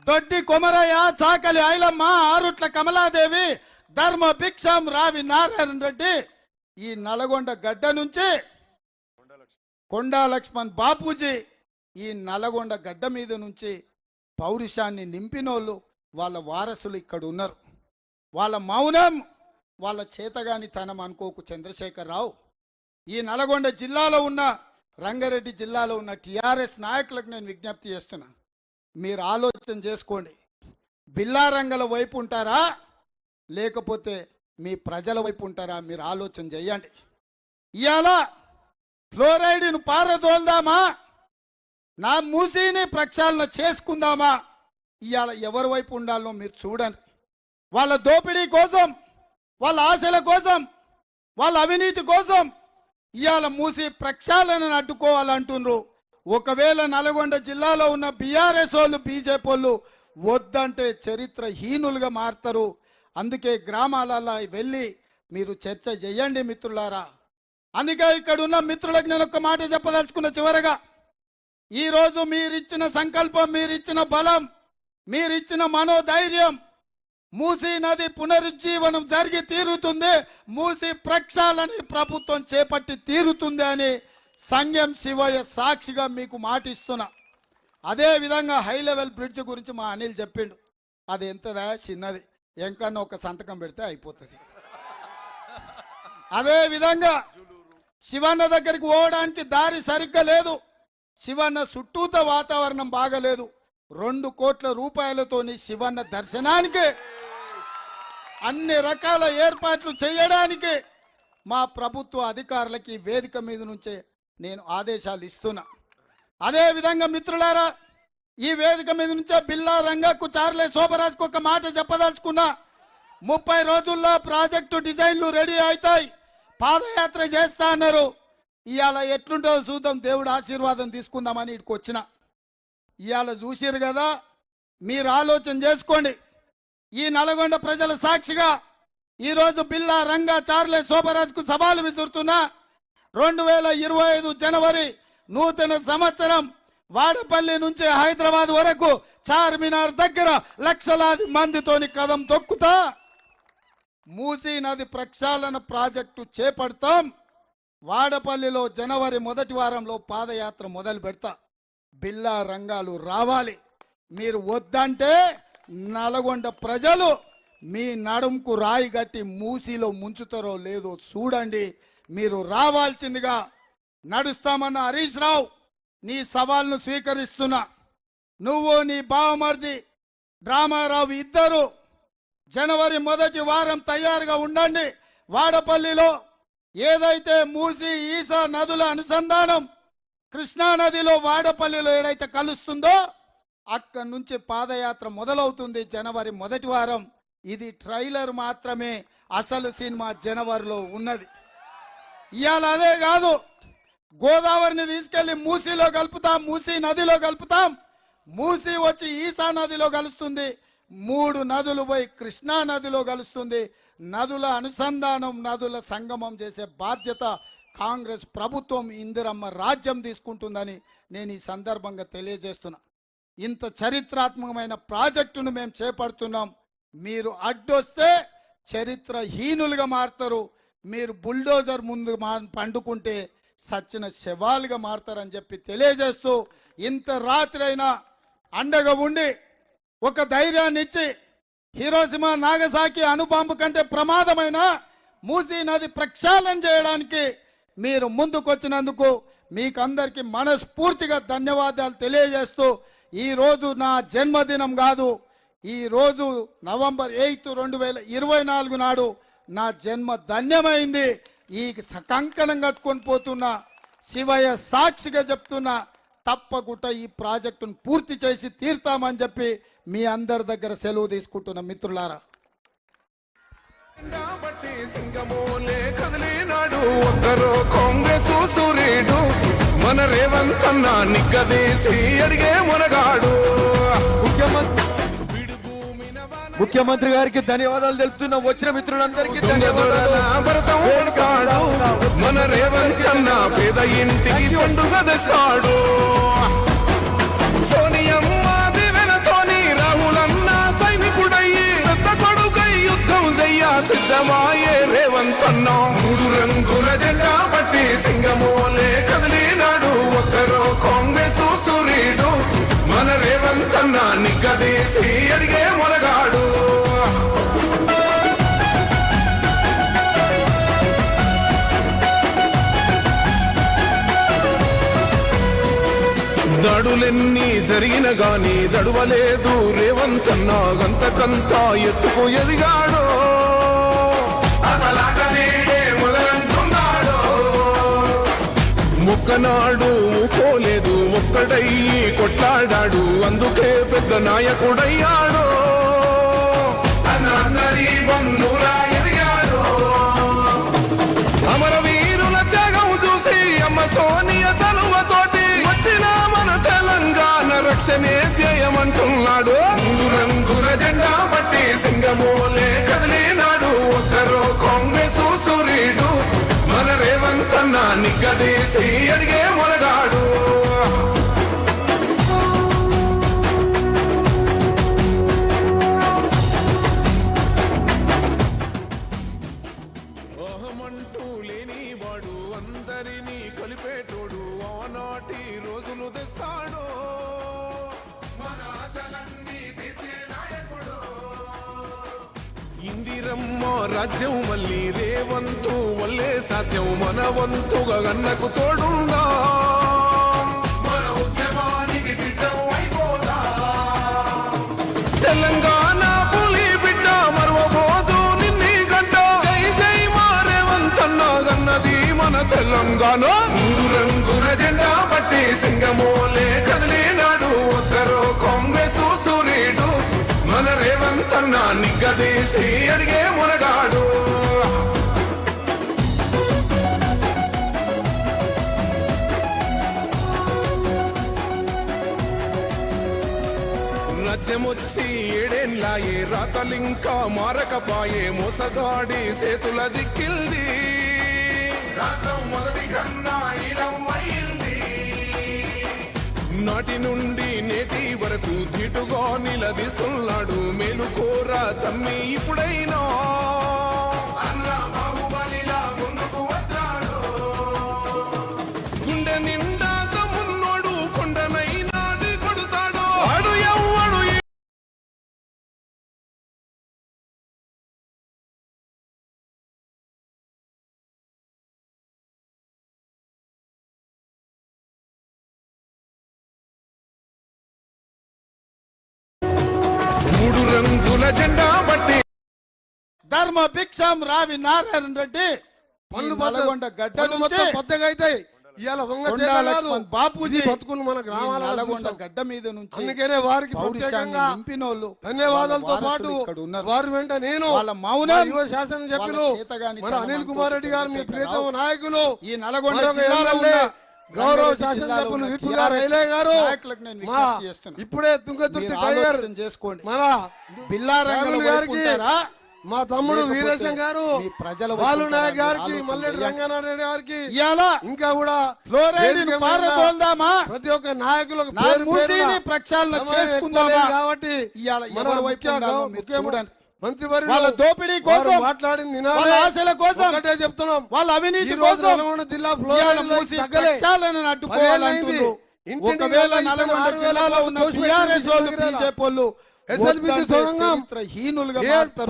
దొడ్డి కొమరయ్య, చాకలి ఐలమ్మ, ఆరుట్ల కమలాదేవి, ధర్మ భిక్షం, రావి నారాయణ రెడ్డి ఈ నల్గొండ గడ్డ నుంచి కొండా లక్ష్మణ్ బాపూజీ ఈ నల్గొండ గడ్డ మీద నుంచి పౌరుషాన్ని నింపినోళ్ళు వాళ్ళ వారసులు ఇక్కడ ఉన్నారు. వాళ్ళ మౌనం వాళ్ళ చేతగానితనం అనుకోకు చంద్రశేఖరరావు. ఈ నల్గొండ జిల్లాలో ఉన్న, రంగారెడ్డి జిల్లాలో ఉన్న టిఆర్ఎస్ నాయకులకు నేను విజ్ఞప్తి చేస్తున్నా. మీరు ఆలోచన చేసుకోండి. బిల్లారంగల వైపు ఉంటారా లేకపోతే మీ ప్రజల వైపు ఉంటారా? మీరు ఆలోచన చేయండి. ఇవాళ ఫ్లోరైడ్ను పారదోల్దామా, నా మూసీని ప్రక్షాళన చేసుకుందామా? ఇవాళ ఎవరి వైపు ఉండాలో మీరు చూడండి. వాళ్ళ దోపిడీ కోసం, వాళ్ళ ఆశల కోసం, వాళ్ళ అవినీతి కోసం ఇవాళ మూసి ప్రక్షాళనను అడ్డుకోవాలంటున్నారు. ఒకవేళ నల్గొండ జిల్లాలో ఉన్న బీఆర్ఎస్ వాళ్ళు, బీజేపీ వాళ్ళు వద్దంటే చరిత్రహీనులుగా మారుతారు. అందుకే గ్రామాలలో వెళ్ళి మీరు చర్చ చేయండి మిత్రులారా. అందుకే ఇక్కడ ఉన్న మిత్రులకు నేను ఒక మాట చెప్పదలుచుకున్న. చివరగా ఈరోజు మీరిచ్చిన సంకల్పం, మీరిచ్చిన బలం, మీరిచ్చిన మనోధైర్యం, మూసీ నది పునరుజ్జీవనం జరిగి తీరుతుంది, మూసీ ప్రక్షాళన ప్రభుత్వం చేపట్టి తీరుతుంది అని సంగం శివయ్య సాక్షిగా మీకు మాటిస్తున్నా. అదే విధంగా హై లెవెల్ బ్రిడ్జ్ గురించి మా అనిల్ చెప్పిండు. అది ఎంతదా? చిన్నది, ఎంకన్నా ఒక సంతకం పెడితే అయిపోతుంది. అదే విధంగా శివన్న దగ్గరికి పోవడానికి దారి సరిగ్గా లేదు. శివన్న చుట్టూత వాతావరణం బాగలేదు. 2 కోట్ల రూపాయలతోని శివన్న దర్శనానికి అన్ని రకాల ఏర్పాట్లు చేయడానికి మా ప్రభుత్వ అధికారులకి వేదిక మీద నుంచే నేను ఆదేశాలు ఇస్తున్నా. అదే విధంగా మిత్రులారా, ఈ వేదిక మీద నుంచే బిల్లా రంగకు, చార్లే శోభరాజ్కు ఒక మాట చెప్పదలుచుకున్నా. 30 రోజుల్లో ప్రాజెక్టు డిజైన్లు రెడీ అవుతాయి. పాదయాత్ర చేస్తా అన్నారు. ఇవాళ ఎట్లుంటుందో చూద్దాం, దేవుడు ఆశీర్వాదం తీసుకుందామని ఇక్కడికి వచ్చిన. ఇవాళ చూసిరు కదా, మీరు ఆలోచన చేసుకోండి. ఈ నల్గొండ ప్రజల సాక్షిగా ఈరోజు బిల్లా రంగా చార్లే శోభరాజ్కు సవాలు విసురుతున్నా. 2025 జనవరి నూతన సంవత్సరం వాడపల్లి నుంచి హైదరాబాద్ వరకు చార్మినార్ దగ్గర లక్షలాది మందితోని కదం తొక్కుతా మూసీ నది ప్రక్షాళన ప్రాజెక్టు చేపడతాం. వాడపల్లిలో జనవరి మొదటి వారంలో పాదయాత్ర మొదలు పెడతా. బిల్లా రంగాలు రావాలి. మీరు వద్దంటే నల్గొండ ప్రజలు మీ నడుంకు రాయి గట్టి మూసీలో ముంచుతారో లేదో చూడండి. మీరు రావాల్సిందిగా నడుస్తామన్న హరీష్ రావు, నీ సవాల్ను స్వీకరిస్తున్నా. నువ్వు నీ బావమర్ది డ్రామారావు ఇద్దరు జనవరి మొదటి వారం తయారుగా ఉండండి. వాడపల్లిలో ఏదైతే మూసీ ఈసా నదుల అనుసంధానం కృష్ణా నదిలో వాడపల్లిలో ఏదైతే కలుస్తుందో అక్కడి నుంచి పాదయాత్ర మొదలవుతుంది జనవరి మొదటి వారం. ఇది ట్రైలర్ మాత్రమే, అసలు సినిమా జనవరిలో ఉన్నది. ఇవాళ అదే కాదు, గోదావరిని తీసుకెళ్లి మూసీలో కలుపుతాం, మూసీ నదిలో కలుపుతాం. మూసీ వచ్చి ఈసా నదిలో కలుస్తుంది, 3 నదులు పోయి కృష్ణా నదిలో కలుస్తుంది. నదుల అనుసంధానం, నదుల సంగమం చేసే బాధ్యత కాంగ్రెస్ ప్రభుత్వం ఇందిరమ్మ రాజ్యం తీసుకుంటుందని నేను ఈ సందర్భంగా తెలియజేస్తున్నా. ఇంత చరిత్రాత్మకమైన ప్రాజెక్టును మేము చేపడుతున్నాం. మీరు అడ్డొస్తే చరిత్రహీనులుగా మారుతారు. మీరు బుల్డోజర్ ముందు పండుకుంటే సచ్చిన శవాలుగా మారుతారని చెప్పి తెలియజేస్తూ, ఇంత రాత్రి అయినా అండగా ఉండి ఒక ధైర్యాన్ని ఇచ్చి హిరోషిమా నాగసాకి అణుబాంబు కంటే ప్రమాదమైన మూసీ నది ప్రక్షాళన చేయడానికి మీరు ముందుకొచ్చినందుకు మీకు అందరికీ మనస్ఫూర్తిగా ధన్యవాదాలు తెలియజేస్తూ, ఈరోజు నా జన్మదినం కాదు, ఈరోజు నవంబర్ 8, 2024 నాడు నా జన్మ ధన్యమైంది. ఈ కంకణం కట్టుకొని పోతున్నా, శివయ్య సాక్షిగా చెప్తున్నా, తప్పకుండా ఈ ప్రాజెక్టును పూర్తి చేసి తీర్తామని చెప్పి మీ అందరి దగ్గర సెలవు తీసుకుంటున్న మిత్రులారా. కాంగ్రెస్ సూర్యుడు మన రేవంత్ అన్న నిగ్గదీసి అడిగే మునగాడు. ముఖ్యమంత్రి గారికి ధన్యవాదాలు తెలుపుతున్నాం. వచ్చిన మిత్రులందరికీ భరతం పడతాడు మన రేవంత్ అన్న, పేద ఇంటికి పండుగ తెస్తాడు. సోనియమ్మ దివెనతోని రాహులన్న సైనికుడయ్యి పెద్ద కొడుకై యుద్ధం చెయ్య సిద్ధమాయే రేవంత్ అన్న. 3 రంగుల జెండా పట్టి సింగమోలే కదిలినాడు. ఒక్కరో కాంగ్రెస్ సూర్యుడు మన రేవంత్ అన్న నిగ్గదీసి అడిగే మొనగాడు. దడులెన్ని జరిగిన గాని దడువలేదు రేవంత్ అన్న, గంతకంతా ఎత్తుకు ఎదిగాడు. ఒక్కనాడు పోలేదు, ఒక్కడయ్యి కొట్లాడాడు, అందుకే పెద్ద నాయకుడయ్యాడు. అమరవీరుల త్యాగం చూసి అమ్మ సోనియ చలువతోటి వచ్చిన మన తెలంగాణ రక్షణే చేయమంటున్నాడు. 3 రంగుల జెండా పట్టి సింగమోలే కదిలినాడు. ఒక్కరో కాంగ్రెస్ సూర్యుడు మన రేవంత్ అన్న నిగ్గదీసి అడిగే మొనగాడు. ఓహమంటూ లేని వాడు అందరినీ కలిపేటోడు, ఆనాటి రోజులు తెస్తాడు. మన ఆశలన్నీ తీర్చే నాయకుడు. ఇందిరమ్మ రాజ్యం మళ్ళీ రేవంతు వల్లే సాధ్యం, మన వంతుగా గన్నకు తోడుందా. మన ఉద్యమానికి సిద్ధం అయిపోదా. తెలంగాణ పులి బిడ్డ మరవబోదు నిన్ని గడ్డ. జై జై మా రేవంత్ అన్న గన్నది మన తెలంగాణ. 3 రంగుల జెండా పట్టి సింగమోలే కదిలినాడు. ఒక్కరో కాంగ్రెస్ సూర్యుడు మన రేవంత్ అన్న నిగ్గదీసి అడిగే మునగాడు. వచ్చి ఏడేళ్ళాయే రాతలింకా మారకపాయే మోసగాడి చేతుల జిక్కిల్ది రాష్ట్రం మొదటి కన్నా ఈలమైంది నాటి నుండి నేటి వరకు ధీటుగా నిలదీస్తున్నాడు మేలుకోరా తమ్మి ఇప్పుడైనా అన్న బాహుబలిలా ముందుకు వచ్చాడు గుండె నిండా తమ్మున్నోడు కొండనైనా ఢీ కొడతాడు ఆడు ఎవ్వడు మూడు రంగుల జెండా బట్టి ధర్మ భిక్షం రావి నారాయణ రెడ్డి పళ్ళు నల్గొండ గడ్డ పళ్ళు నుంచి మొత్తం కొత్తగా అవుతాయి ఇవాళ వంగ కొండా చేత కాదు. లక్ష్మణ్ బాపూజీ ఇది బతుకులు మన గ్రామాల నల్గొండ గడ్డ మీద నుంచి అందుకనే వారికి పౌరుషాన్ని ప్రత్యేకంగా నింపినోళ్ళు ధన్యవాదాలతో వాళ్ళ పాటు వారసులు ఇక్కడ ఉన్నారు. వారి వెంట నేను వాళ్ళ మౌనం, యువ శాసన సభ్యులు వాళ్ళ చేతగాని మన తనం అనిల్ అంటూ కుమార్ రెడ్డి గారు మీ చంద్రశేఖర్ ప్రియతమ రావు. నాయకులు ఈ నల్గొండ మరొక జిల్లాలో ఎమ్మెల్యే ఉన్న గౌరవ రంగారెడ్డి శాసన జిల్లాలో సభ్యులు ఉన్న విప్పుల TRS రైలే గారు నాయకులకు నేను మా విజ్ఞప్తి చేస్తున్నా. ఇప్పుడే తుంగతుర్తి మీరు టైగర్ ఆలోచన చేసుకోండి. మన బిల్లారంగల ఫ్యామిలీ వైపు గారికి ఉంటారా? మా తమ్ముడు లేకపోతే వీరేశం గారు మీ ప్రజల వైపు బాలు ఉంటారా? నాయక్ గారికి ఆలోచన మల్లెడి చేయండి. రంగారెడ్డి గారికి ఇవాళ ఇంకా కూడా ఫ్లోరైడ్ వేదిక మీద పారదోల్దామా? ప్రతి ఒక్క నాయకులకు నా పేరు మూసీని పేరున ప్రక్షాళన సమయం చేసుకుందామా? ఎక్కువ లేదు కాబట్టి ఇవాళ మన ఎవరి వైపు ఉండాలో మీరు చూడండి. మంత్రివర్యులు వాళ్ళ దోపిడీ వారు కోసం, మాట్లాడింది వాళ్ళ వినాలి. ఆశల కోసం, ఒకటే చెప్తున్నాం వాళ్ళ అవినీతి ఈ రోజు కోసం నల్గొండ జిల్లా ఇవాళ ఫ్లోరైడ్ మూసీ తగ్గలే. ప్రక్షాళనను అడ్డుకోవాలంటున్నారు. ఇంటింటికి ఒకవేళ వెళ్ళి నల్గొండ 6,000 జిల్లాలో ఉన్న దోషి టీఆర్ఎస్ వాళ్ళు, పెట్టి బీజేపీ వాళ్ళు SLBC వద్దంటే సొరంగం చరిత్రహీనులుగా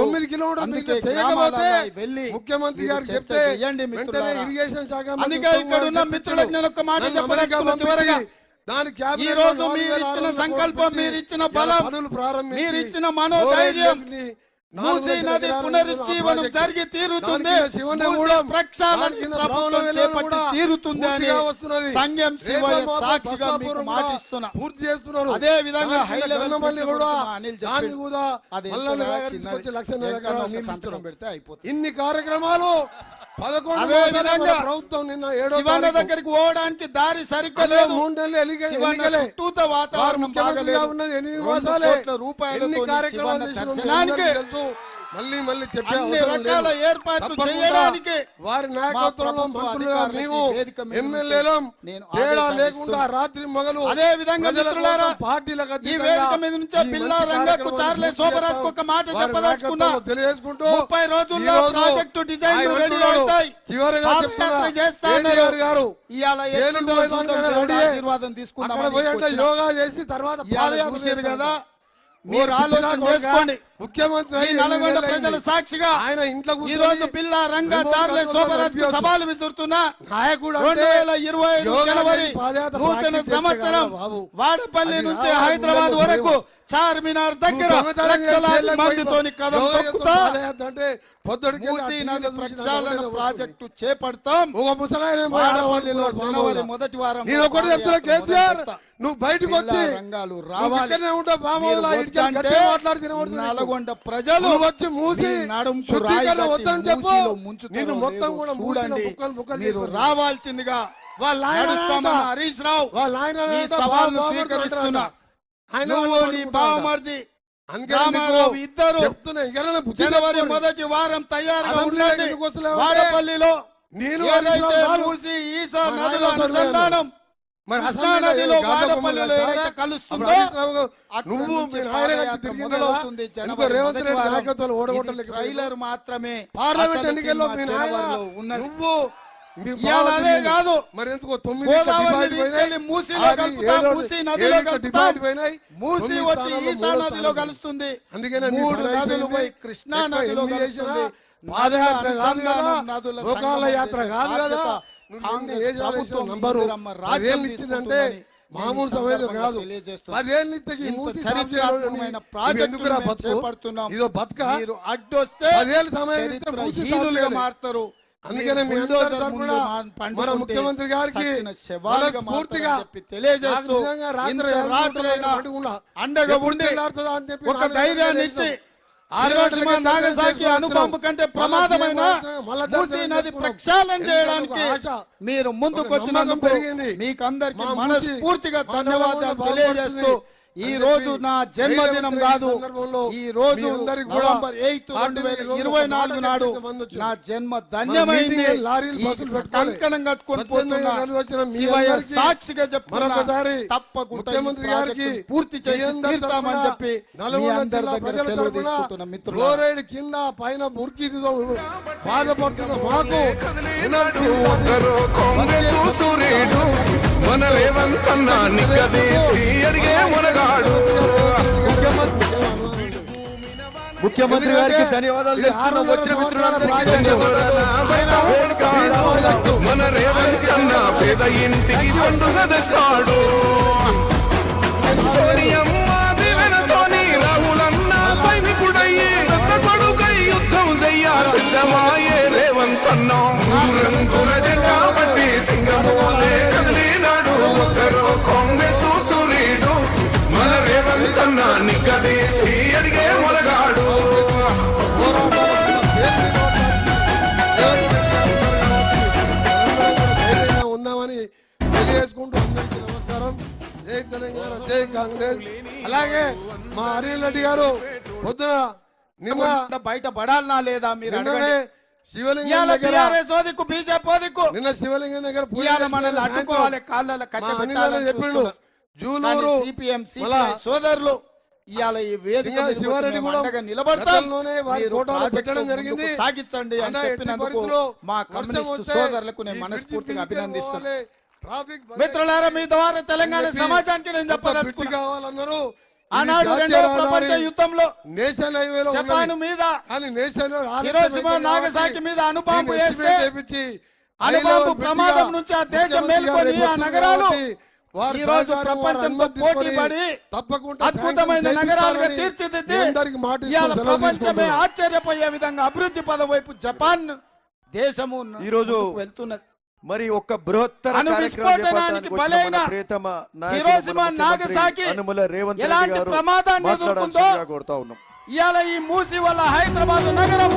9 కిలోమీటర్లు అందుకే చేయకపోతే గ్రామాలలో వెళ్ళి ముఖ్యమంత్రి మీరు గారికి చర్చ చెప్తే చేయండి వెంటనే మిత్రులారా. ఇరిగేషన్ శాఖ మంత్రి అందుకే ఇక్కడ ఉన్న మిత్రులకు నేను ఒక మాట నన్ను చెప్పదలుచుకున్నా. అమెరికా చివరగా పంపించి దాని క్యాబినెట్ ఈ రోజు లో మీరు ఇచ్చిన 4,600 సంకల్పం, పెట్టి మీరు ఇచ్చిన ఇలా బలం, పనులు ప్రారంభించి మీరు ఇచ్చిన మనోధైర్యం, నాలుగు మూసీ లక్షల నది ఎకరాల పునరుజ్జీవనం ప్రాజెక్టు. జరిగి తీరుతుంది. దాని కింద శివనగూడెం, మూసీ ప్రక్షాళన దాని కింద ప్రభుత్వం బ్రహ్మవరం చేపట్టి కూడా తీరుతుంది అని పూర్తిగా వస్తున్నది. సంఘం శివయ్య రేపు మాత్రం సాక్షిగా మీకు బస్సాపురం మాట కూడా ఇస్తున్నా. పూర్తి చేస్తున్నారు. అదే విధంగా దాని హై కింద లెవెల్ గన్నమల్లి బ్రిడ్జ్ కూడా కూడా అనిల్ చెప్పాడు. దాన్ని కూడా అది మల్లన్న ఎంత గారు చిన్నది. తీసుకొచ్చి లక్షన్నర ఎక్కడో ఎకరాలు ఒక నీళ్ళు సంతకం ఇస్తున్నాం. పెడితే అయిపోతుంది. ఇన్ని కార్యక్రమాలు 11 అదే రోజులే విధంగా మన ప్రభుత్వం నిన్న 7వ శివన్న తారీఖు దగ్గరికి పోవడానికి దారి సరిగ్గా అదే లేదు. 3 నెలలు శివన్న ఎన్నికలే చుట్టూత వారు వాతావరణం ముఖ్యమంత్రిగా బాగలేదు. ఉన్నది 8 2 మాసాలే. కోట్ల రూపాయలతో ఎన్ని కార్యక్రమాలు శివన్న చేసినామో మీ దర్శనానికి అందరికీ తెలుసు. మళ్ళీ చెప్పే అన్ని అవసరం రకాల లేదు. ఏర్పాట్లు తప్పకుండా చేయడానికి వారి నాయకత్వంలో ప్రభుత్వ మంత్రులుగా అధికారులకి మేము వేదిక మీద ఎమ్మెల్యేలం నేను తేడా ఆదేశాలు లేకుండా ఇస్తున్నా. రాత్రి మగలు అదే విధంగా ప్రజల మిత్రులారా, కోసం పార్టీలకు ఈ అతీతంగా వేదిక మీద నుంచే ఈ పిల్లా మంచి రంగకు కార్యక్రమాన్ని చార్లెస్ పూర్తి శోభరాజ్కు ఒక మాట చేస్తాం. వారి చెప్పదలుచుకున్నా. నాయకత్వంలో తెలియజేసుకుంటూ 30 రోజుల్లో ఈ రోజు ప్రాజెక్టు డిజైన్లు ఆయన రెడీ అంటున్నాడు, అవుతాయి. చివరిగా పాదయాత్ర చెప్తున్నా, చేస్తా కేటీఆర్ అన్నారు. గారు ఇవాళ జైలుకు ఎట్లుందో పోయి చూద్దాం, దానికన్నా దేవుడి రెడీ అయ్యి ఆశీర్వాదం తీసుకుందాం అక్కడ అని పోయి అంటే వచ్చిన. యోగా చేసి తర్వాత ఇవాళ పాదయాత్ర చూసిరు చేస్తాం. కదా, మీరు ఆలోచన చేసుకోండి. ముఖ్యమంత్రి ఈ అయ్యి నల్గొండ 8 ప్రజల నెలలైంది. సాక్షిగా ఆయన ఇంట్లో ఈ రోజు పిల్లా Ranga remote Charles control Shobharaj నడిపి సవాలు విసురుతున్నా. నాయకుడు అంటే 2025 యోగా జనవరి చేసి పాదయాత్ర నూతన ప్రాక్టీస్ సంవత్సరం చేస్తే కదా బాబు. వాడపల్లి అది నుంచి రావాలి, హైదరాబాద్ ఉండదు, వరకు భయం. చార్మినార్ దగ్గర నువ్వు దొంగతనం లక్షలాది చేసి మందితోని కదం యోగా తొక్కుతా చేస్తూ పాదయాత్ర అంటే పొద్దుడికి మూసీ వెళ్ళి ఆ నది టీవీలో చూసి ప్రక్షాళన నాకు ప్రాజెక్టు చేపడతాం. ఒక ముసలాయన వాడపల్లిలో జనవరి మొదటి వారం నేను ఒకటి చెప్తున్నా కేసీఆర్ మొదలు నువ్వు బయటకు వచ్చి పిల్లా రంగాలు నువ్వు రావాలి. ఇక్కడనే ఉంటావు మీరు బామోదులా ఇటుకలు వద్దంటే గట్టిగా మాట్లాడి తినబడుతుంది నీకు. నల్గొండ ప్రజలు నువ్వు వచ్చి మూసి మీ నడుంకు శుద్ధీకరణ రాయి వద్దని కట్టి చెప్పు మూసీలో ముంచుతారో నేను మొత్తం లేదో కూడా చూడండి. ముక్కలు మీరు చేసుకుంటా. రావాల్సిందిగా వాళ్ళ ఆయన నడుస్తామన్న అంట. హరీష్ రావు వాళ్ళ ఆయన ఈ అంట, సవాల్ను బావ స్వీకరిస్తున్నా. ఆయన నువ్వు వాళ్ళు నీ పడుకుంటా అంట. బావమర్ది అందుకని నీకు రామారావు ఇద్దరు చెప్తున్నా, ఇకనైనా బుద్ధి జనవరి తెచ్చుకోండి. మొదటి వారం తయారుగా అసెంబ్లీలో ఉండండి. ఎందుకు వస్తలేవంటే వాడపల్లిలో నేను ఏదైతే హరీష్ రావు మూసీ ఈసా మన నదుల ఆయన అనుసంధానం మరి కృష్ణా అసెంబ్లీలో నదిలో గాఢ వాడపల్లిలో కొమ్మలు ఏదైతే వేస్తారా? కలుస్తుందో అప్పుడు హరీష్ రావు గారు, అక్కడి నువ్వు నుంచి మీ నాయన పాదయాత్ర కలిసి తిరిగింది మొదలవుతుంది. కదా? జనవరి ఇంకో రేవంత్ మొదటి రెడ్డి వారం. నాయకత్వాలు ఇది ఓడగొట్టలేక ట్రైలర్ మాత్రమే. పార్లమెంట్ అసలు ఎన్నికల్లో సినిమా మీ నాయన జనవరిలో ఉన్నది. నువ్వు మీ ఇవాళ బావ అదే తిరిగింది. కాదు. మరి ఎందుకో 9 గోదావరిని డిబేట్ తీసుకెళ్లి పోయినాయి. మూసీలో 6, కలుపుతాం. 7, మూసీ నదిలో 7 కలుపుతాం. డిబేట్ పోయినాయి. మూసీ 9 వచ్చి స్థానాల్లో ఈసా 3వ నదిలో స్థానంలో కలుస్తుంది. అందుకనే మీ 3 పని నదులు అయిపోయింది. పోయి కృష్ణా ఎక్కువ నదిలో ఎన్ని చేసినా కలుస్తుంది. పాదయాత్ర కాదు కదా, అనుసంధానం నదుల లోకాల సంగమం యాత్ర చేసే కాదు కదా. బాధ్యత నువ్వు కాంగ్రెస్ ఎన్ని ఏజాలు ప్రభుత్వం వేసిన నంబరు ఇందిరమ్మ రాజ్యం 10 ఏళ్ళు ఇచ్చిందంటే తీసుకుంటుందని మామూలు నేను ఈ సమయంలో సందర్భంగా కాదు. తెలియజేస్తున్నా. 10 ఏళ్ళు ఇస్తే ఈ ఇంత మూసి చరిత్రాత్మకమైన ప్రాజెక్టులు ఎందుకురా మేము బతుకు? చేపడుతున్నాం. ఇదో బతుక మీరు అడ్డొస్తే 10 ఏళ్ళు సమయం ఇస్తే మూసి చరిత్రహీనులుగా సాగుతుంది. మారుతారు. అందుకనే మీ మీరు అందరి బుల్డోజర్ తరపున ముందు పండుకుంటే మన ముఖ్యమంత్రి గారికి సచ్చిన శవాలుగా పూర్తిగా మారుతారని చెప్పి తెలియజేస్తూ నాకు నిజంగా రాత్రి ఇంత రాత్రైనా పడుకున్నా. అండగా ఎప్పుడు ఉండి తెల్లారుతుందా అని చెప్పి ఒక నాలుగు ధైర్యాన్ని గంటలకు ఇచ్చి చేసినాం. 6 ఈరోజు మా గంటలకే నాగసాకి చేసుకొని అనుపంపు కంటే మళ్ళా ప్రమాదమైన సీఎం మళ్ళా మూసీ దర్శనం నది చేసుకున్నాం. ప్రక్షాళన ఎందుకంటే చేయడానికి ఒక ఆశ, మీరు ముందుకు ఒక నమ్మకం వచ్చినందుకు పెరిగింది. మీకు అందరికి మా మనస్ఫూర్తిగా మా ధన్యవాదాలు నల్గొండ తెలియజేస్తూ బాగుపడుతుంది. ఈ రోజు నా జన్మదినం కాదు, ఈ రోజు మీరందరికీ కూడా నవంబర్ 8, 2024 నాడు నా జన్మ ధన్యమైంది. లారీలు బస్సులు పెట్టుకోవాలి. కంకణం కట్టుకొని 18 పోతున్నా. ఏళ్ళు వచ్చిన మీ శివయ్య అందరికీ సాక్షిగా చెప్తున్నా, మరొకసారి తప్పకుండా ఈ ముఖ్యమంత్రి గారికి ప్రాజెక్టును పూర్తి చేసి తీరుతామని చెప్పి మీ నల్గొండ అందరి జిల్లా దగ్గర ప్రజల సెలవు తరపున తీసుకుంటున్న మిత్రులారా. ఫ్లోరైడ్ కింద పైన మురికితో బాధపడుతున్న మాకు కదిలినాడు ఒక్కరో కాంగ్రెస్ సూర్యుడు మన రేవంతన్న నిగ్గదీసి అడిగే మునగాడు ముఖ్యమంత్రి గారికి ధన్యవాదాలు తెలుపుతున్నాం. వచ్చిన మిత్రులందరికీ దొరల బయలు పడతాడు. మన రేవంతన్న పేద ఇంటికి పండుగ తెస్తాడు. సోనియమ్మ దివెనతోని రాహులన్న సైనికుడయ్యి రక్త కొడుకై యుద్ధం చెయ్య సిద్ధమాయే రేవంతన్న రంగుల జెండా పట్టి సింగమోలే కదిలినాడు ఒకరు కాంగ్రెస్ సూర్యుడు మన రేవంతన్న నిగ్గదీసి అడిగే మొలగాడు. ఉందామని తెలియజేసుకుంటూ అందరికీ నమస్కారం. జై తెలంగాణ, జై కాంగ్రెస్. అలాగే మా హరీల్ రెడ్డి గారు పొద్దున నిన్న బయట పడాలనా లేదా మీరు నిన్ననే అడగండి. శివలింగం ఇవాళ దగ్గర టీఆర్ఎస్ ఓదిక్కు, బీజేపీ ఓదిక్కు. నిన్న శివలింగం దగ్గర పూజ ఇవాళ చేసుకునే మనల్ని సాయంత్రం అడ్డుకోవాలి, కాళ్ళ కట్ట మా అనిల్ పెట్టాలని చెప్పిండు. చూస్తున్నారు. జూలూరు కానీ సిపిఎం మళ్ళా సోదరులు ఇవాళ ఈ వేదిక సింగల్ మీద శివారెడ్డి మేము కూడా అండగా నిలబడతాం. గతంలోనే వారి మీరు ఫోటోలు ప్రాజెక్టును పెట్టడం ముందుకు జరిగింది. సాగించండి అని అన్న ఎట్టి చెప్పినందుకు పరిస్థితుల్లో మా వర్షం కమ్యూనిస్టు వస్తే సోదరులకు నేను ఈ మనస్ఫూర్తిగా బ్రిడ్జి అభినందిస్తున్నాను. పోవాలి, ట్రాఫిక్ మిత్రులారా, మీ ద్వారా తెలంగాణ చెప్పి సమాజానికి నేను కొత్త బ్రిడ్జి చెప్పదలుచుకున్నా. కావాలన్నారు. ఆనాడు ఈ రెండవ జాతీయ ప్రపంచ రహదారి యుద్ధంలో నేషనల్ హైవేలో జపాన్ ఉన్నది. మీద, కానీ నేషనల్ హిరోషిమా, నాగసాకి మీద అణుబాంబు వేస్తే అణుబాంబు ప్రమాదం నుంచి ఆ దేశం మేల్కొని ఆ నగరాలు ఈ రోజు ప్రపంచంతో పోటీ పడి అద్భుతమైన నగరాలుగా తీర్చిదిద్ది ఇవాళ ప్రపంచమే ఆశ్చర్యపోయే విధంగా అభివృద్ధి పదవైపు జపాన్ దేశము ఈ రోజు ముందుకు వెళ్తున్నది. మరి ఒక బృహత్తర అణు కార్యక్రమం విస్ఫోటనానికి చేపట్టడానికి వచ్చిన బలైన మన ప్రియతమ నాయకుడు, హిరోషిమా, మన ముఖ్యమంత్రి నాగసాకి అనుముల రేవంత్ రెడ్డి ఎలాంటి గారు ప్రమాదాన్ని మాట్లాడాల్సిందిగా ఎదుర్కొందో కోరుతా ఉన్నాం. ఇవాళ ఈ మూసి వల్ల హైదరాబాద్ నగరం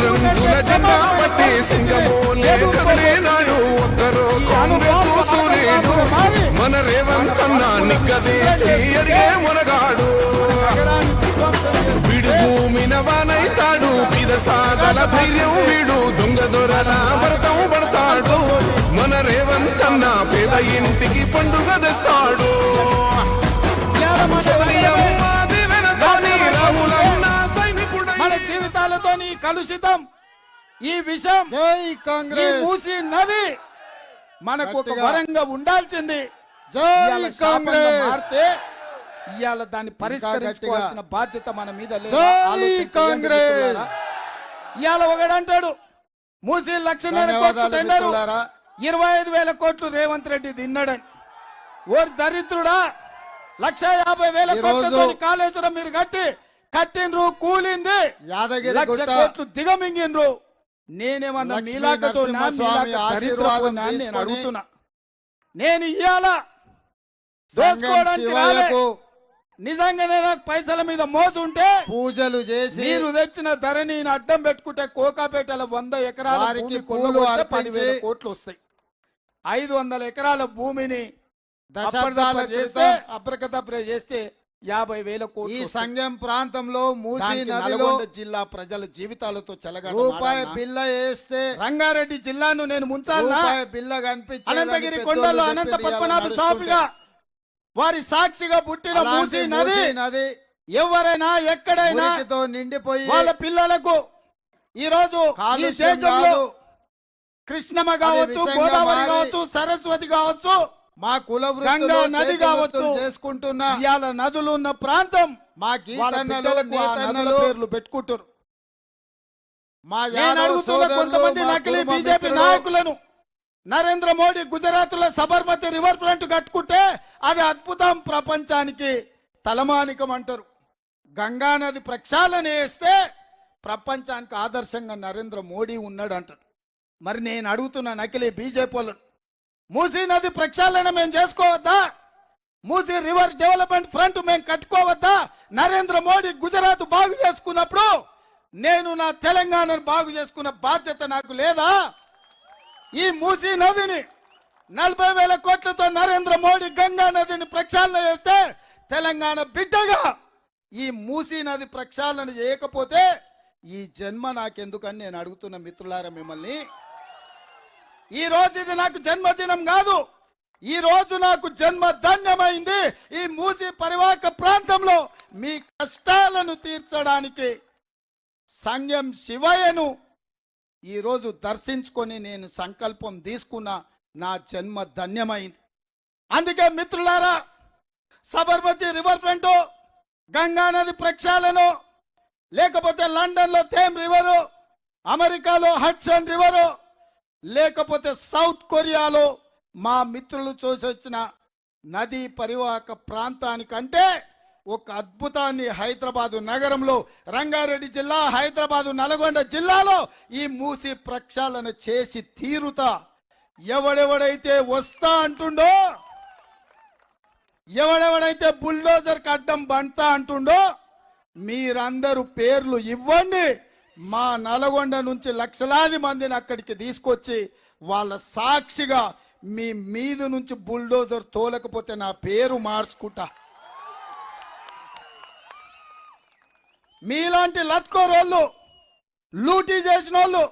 రంగుల జెండా పట్టి సింగమోలే కదిలినాడు ఒకరు కాంగ్రెస్ సూర్యుడు మన రేవంతన్న నిగ్గదీసి అడిగే మునగాడు. వీడు భూమిన వానైతాడు, పిద సాగల ధైర్యం వీడు, దొంగ దొరల భరతం పడతాడు. మన రేవంతన్న పేద ఇంటికి పండుగ తెస్తాడు. సోనియమ్మ దివెనతోని రాహులన్న సైనికుడై మన జీవితాలతో కలుషితం ఈ విషయం జై ఈ కాంగ్రెస్, మూసి నది మనకు ఒక గట్టిగా. వరంగా ఉండాల్సింది. జై ఇవాళ శాపంగా కాంగ్రెస్. మారితే ఇవాళ దాన్ని పరిష్కరించుకోవాల్సిన బాధ్యత మన మీద లేదా? జై ఆలోచించండి కాంగ్రెస్. మిత్రులారా. ఇవాళ ఒకడంటాడు మూసి 1,00,000 కోట్లు టెండరు, 25,000 కోట్లు రేవంత్ రెడ్డి తిన్నాడని. ఓ దరిద్రుడా, 1,50,000 కోట్లతో కాళేశ్వరం మీరు కట్టిండ్రు, కూలింది యాదగిరి 1,00,000 గుట్ట కోట్లు దిగమింగిండ్రు. నేనేమన్నా లక్ష్మీ మీలాగతో నరసింహస్వామి ఆశీర్వాదం నేను తీసుకొని అడుగుతున్నా. నేను ఇయ్యాల దోసుకోవడానికి రాలే. శివయ్యకు నిజంగానే నాకు పైసల మీద మోజు ఉంటే పూజలు చేసి మీరు తెచ్చిన ధరని అడ్డం పెట్టుకుంటే కోకాపేటల 100 ఎకరాల వారికి భూమి పూలు కొనుగోలు అర్పించి 10,000 కోట్లు వస్తాయి. 500 ఎకరాల భూమిని దశాబ్దాల చేస్తే అప్రకదప్ర చేస్తే 50,000 ఈ కోట్లు వస్తాయి. సంగం ప్రాంతంలో మూసీ దానికి నదిలో నల్గొండ జిల్లా ప్రజల జీవితాలతో చెలగాట రూపాయి మాడాలనా? బిల్ల వేస్తే రంగారెడ్డి జిల్లాను నేను ముంచాలనా? రూపాయి బిల్ల కనిపించి అనంతగిరి కొండలో అనంత పద్మనాభ స్వామిగా వారి సాక్షిగా పుట్టిన మూసీ నది ఎవరైనా ఎక్కడైనా మురికితో నిండిపోయి వాళ్ళ పిల్లలకు ఈ రోజు ఈ కాలుష్యం దేశంలో కాదు. కృష్ణమ్మ కావచ్చు, విషంగా గోదావరి మారి కావచ్చు, సరస్వతి కావచ్చు, మా కుల గంగా నది కావచ్చు, చేసుకుంటున్నా ఇవాళ నదులు ఉన్న ప్రాంతం మా వాళ్ళ గీతన్నలు బిడ్డలకు ఆ నదుల నేతన్నలు పేర్లు పెట్టుకుంటారు. మా నేను యాదవ అడుగుతున్న సోదరులు, కొంతమంది మా నకిలీ కుటుంబ బీజేపీ మిత్రులు, నాయకులను నరేంద్ర మోడీ గుజరాత్ లో సబర్మతి రివర్ ఫ్రంట్ కట్టుకుంటే అది అద్భుతం, ప్రపంచానికి తలమానికం అంటారు. గంగా నది ప్రక్షాళన చేస్తే ప్రపంచానికి ఆదర్శంగా నరేంద్ర మోడీ ఉన్నాడు అంటారు. మరి నేను అడుగుతున్న నకిలీ బీజేపీ వాళ్ళను, మూసీ నది ప్రక్షాళన మేము చేసుకోవద్దా? మూసీ రివర్ డెవలప్మెంట్ ఫ్రంట్ మేము కట్టుకోవద్దా? నరేంద్ర మోడీ గుజరాత్ బాగు చేసుకున్నప్పుడు నేను నా తెలంగాణను బాగు చేసుకున్న బాధ్యత నాకు లేదా? ఈ మూసీ నదిని 40,000 కోట్లతో నరేంద్ర మోడీ గంగా నదిని ప్రక్షాళన చేస్తే తెలంగాణ బిడ్డగా ఈ మూసీ నది ప్రక్షాళన చేయకపోతే ఈ జన్మ నాకెందుకని నేను అడుగుతున్న మిత్రులారా మిమ్మల్ని. ఈ రోజు ఇది నాకు జన్మదినం కాదు, ఈ రోజు నాకు జన్మ ధన్యమైంది. ఈ మూసీ పరివాహక ప్రాంతంలో మీ కష్టాలను తీర్చడానికి సంగం శివయ్యను ఈరోజు దర్శించుకొని నేను సంకల్పం తీసుకున్న నా జన్మ ధన్యమైంది. అందుకే మిత్రులారా, సబర్మతి రివర్ ఫ్రంట్, గంగా నది ప్రక్షాళన, లేకపోతే లండన్లో థేమ్ రివరు, అమెరికాలో హడ్సన్ రివరు, లేకపోతే సౌత్ కొరియాలో మా మిత్రులు చూసొచ్చిన నదీ పరివాహక ప్రాంతానికంటే ఒక అద్భుతాన్ని హైదరాబాదు నగరంలో, రంగారెడ్డి జిల్లా, హైదరాబాదు నల్గొండ జిల్లాలో ఈ మూసి ప్రక్షాళన చేసి తీరుతా. ఎవడెవడైతే వస్తా అంటుండో, ఎవడెవడైతే బుల్డోజర్కి అడ్డం బంటా అంటుండో, మీరందరూ పేర్లు ఇవ్వండి. మా నల్గొండ నుంచి లక్షలాది మందిని అక్కడికి తీసుకొచ్చి వాళ్ళ సాక్షిగా మీ మీద నుంచి బుల్డోజర్ తోలకపోతే నా పేరు మార్చుకుంటా. మీలాంటి లత్కోరోళ్ళు, లూటీ చేసిన వాళ్ళు,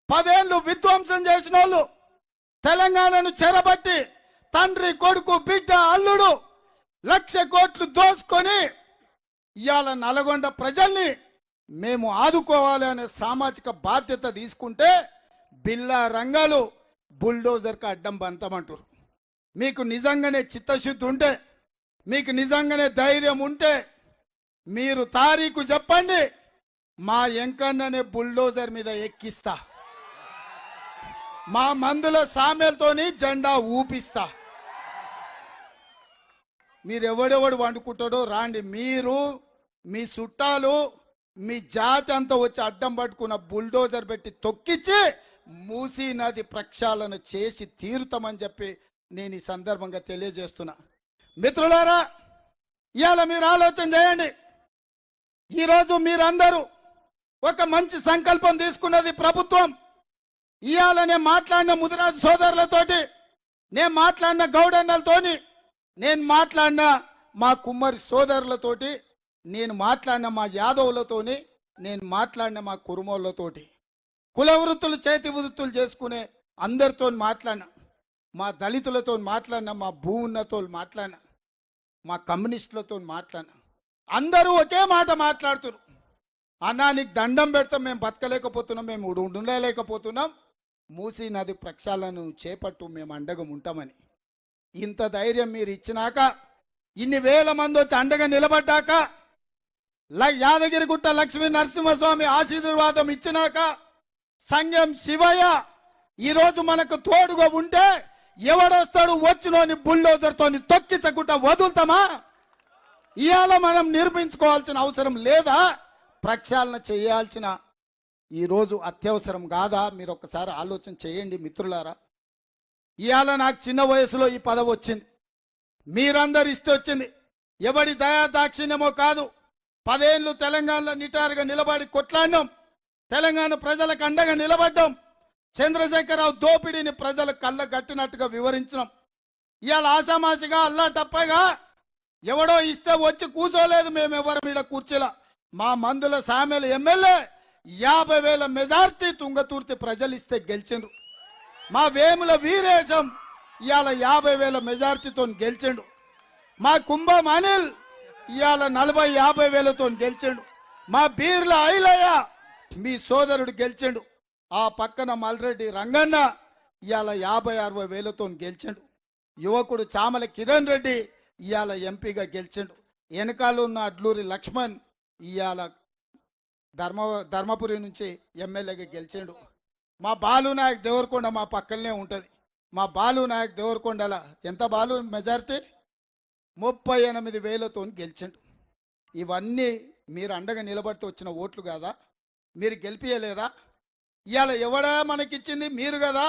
10 ఏళ్ళు విధ్వంసం చేసిన వాళ్ళు, తెలంగాణను చెరబట్టి తండ్రి కొడుకు బిడ్డ అల్లుడు 1,00,000 కోట్లు దోసుకొని ఇవాళ నల్గొండ ప్రజల్ని మేము ఆదుకోవాలి అనే సామాజిక బాధ్యత తీసుకుంటే బిల్లా రంగాలు బుల్డోజర్కి అడ్డం బంతమంటారు. మీకు నిజంగానే చిత్తశుద్ధి ఉంటే, మీకు నిజంగానే ధైర్యం ఉంటే మీరు తారీఖు చెప్పండి, మా ఎంకన్ననే బుల్డోజర్ మీద ఎక్కిస్తా, మా మందుల సామెలతోని జెండా ఊపిస్తా. మీరు ఎవడెవడు వండుకుంటాడో రాండి, మీరు మీ చుట్టాలు మీ జాతి అంతా వచ్చి అడ్డం పట్టుకున్న బుల్డోజర్ పెట్టి తొక్కిచ్చి మూసీ నది ప్రక్షాళన చేసి తీరుతామని చెప్పి నేను ఈ సందర్భంగా తెలియజేస్తున్నా. మిత్రులారా, ఇవాళ మీరు ఆలోచన చేయండి. ఈరోజు మీరందరూ ఒక మంచి సంకల్పం తీసుకున్నది ప్రభుత్వం. ఇవాళ నేను మాట్లాడిన ముదిరాజు సోదరులతోటి, నేను మాట్లాడిన గౌడన్నలతోని, నేను మాట్లాడిన మా కుమ్మరి సోదరులతోటి, నేను మాట్లాడిన మా యాదవులతోని, నేను మాట్లాడిన మా కురుమోళ్ళతోటి, కుల వృత్తులు చేతి వృత్తులు చేసుకునే అందరితో మాట్లాడినా, మా దళితులతో మాట్లాడినా, మా భూ ఉన్నతో మాట్లాడినా, మా కమ్యూనిస్టులతో మాట్లాడినా, అందరూ ఒకే మాట మాట్లాడుతున్నారు. అన్నా నీకు దండం పెడతాం, మేము బతకలేకపోతున్నాం, మేము ఉండలేకపోతున్నాం, మూసీ నది ప్రక్షాళనను చేపట్టు, మేము అండగా ఉంటామని. ఇంత ధైర్యం మీరు ఇచ్చినాక, ఇన్ని వేల మంది వచ్చి అండగా నిలబడ్డాక, యాదగిరిగుట్ట లక్ష్మీ నరసింహస్వామి ఆశీర్వాదం ఇచ్చినాక, సంగం శివయ్య ఈరోజు మనకు తోడుగా ఉంటే ఎవడొస్తాడు వచ్చినోని బుల్డోజర్తో తొక్కించకుండా వదులుతామా? ఇవాళ మనం నిర్మించుకోవాల్సిన అవసరం లేదా? ప్రక్షాళన చేయాల్సిన ఈరోజు అత్యవసరం కాదా? మీరు ఒక్కసారి ఆలోచన చేయండి మిత్రులారా. ఇవాళ నాకు చిన్న వయసులో ఈ పదవి వచ్చింది, మీరందరు ఇస్తే వచ్చింది. ఎవడి దయా దాక్షిణ్యమో కాదు. 10 ఏళ్ళు తెలంగాణలో నిటారుగా నిలబడి కొట్లాడినాం, తెలంగాణ ప్రజలకు అండగా నిలబడ్డాం. చంద్రశేఖరరావు దోపిడీని ప్రజల కళ్ళ గట్టినట్టుగా వివరించినాం. ఇవాళ ఆసామాసిగా అల్లా టప్పగా ఎవడో ఇస్తే వచ్చి కూర్చోలేదు, మేము ఎవరి మీద కూర్చోలా. మా మందుల సామెల ఎమ్మెల్యే 50,000 మెజార్టీ తుంగతుర్తి ప్రజలు ఇస్తే గెలిచిండు. మా వేముల వీరేశం ఇవాళ 50,000 మెజార్టీతో గెలిచిండు. మా కుంభం అనిల్ ఇవాళ 40-50,000తో గెలిచిండు. మా బీర్ల ఐలయ్య మీ సోదరుడు గెలిచిండు. ఆ పక్కన మల్రెడ్డి రంగన్న ఇవాళ 50-60,000తో గెలిచిండు. యువకుడు చామల కిరణ్ రెడ్డి ఇవాళ ఎంపీగా గెలిచిండు. వెనకాల ఉన్న అడ్లూరి లక్ష్మణ్ ఇవాళ ధర్మపురి నుంచి ఎమ్మెల్యేగా గెలిచిండు. మా బాలు నాయక్ దేవరకొండ మా పక్కనే ఉంటుంది. మా బాలు నాయక్ దేవరకొండల ఎంత బాలు మెజారిటీ 38,000తో గెలిచిండు. ఇవన్నీ మీరు అండగా నిలబడితే వచ్చిన ఓట్లు కదా, మీరు గెలిపియలేదా? ఇవాళ ఎవడా మనకిచ్చింది? మీరు కదా.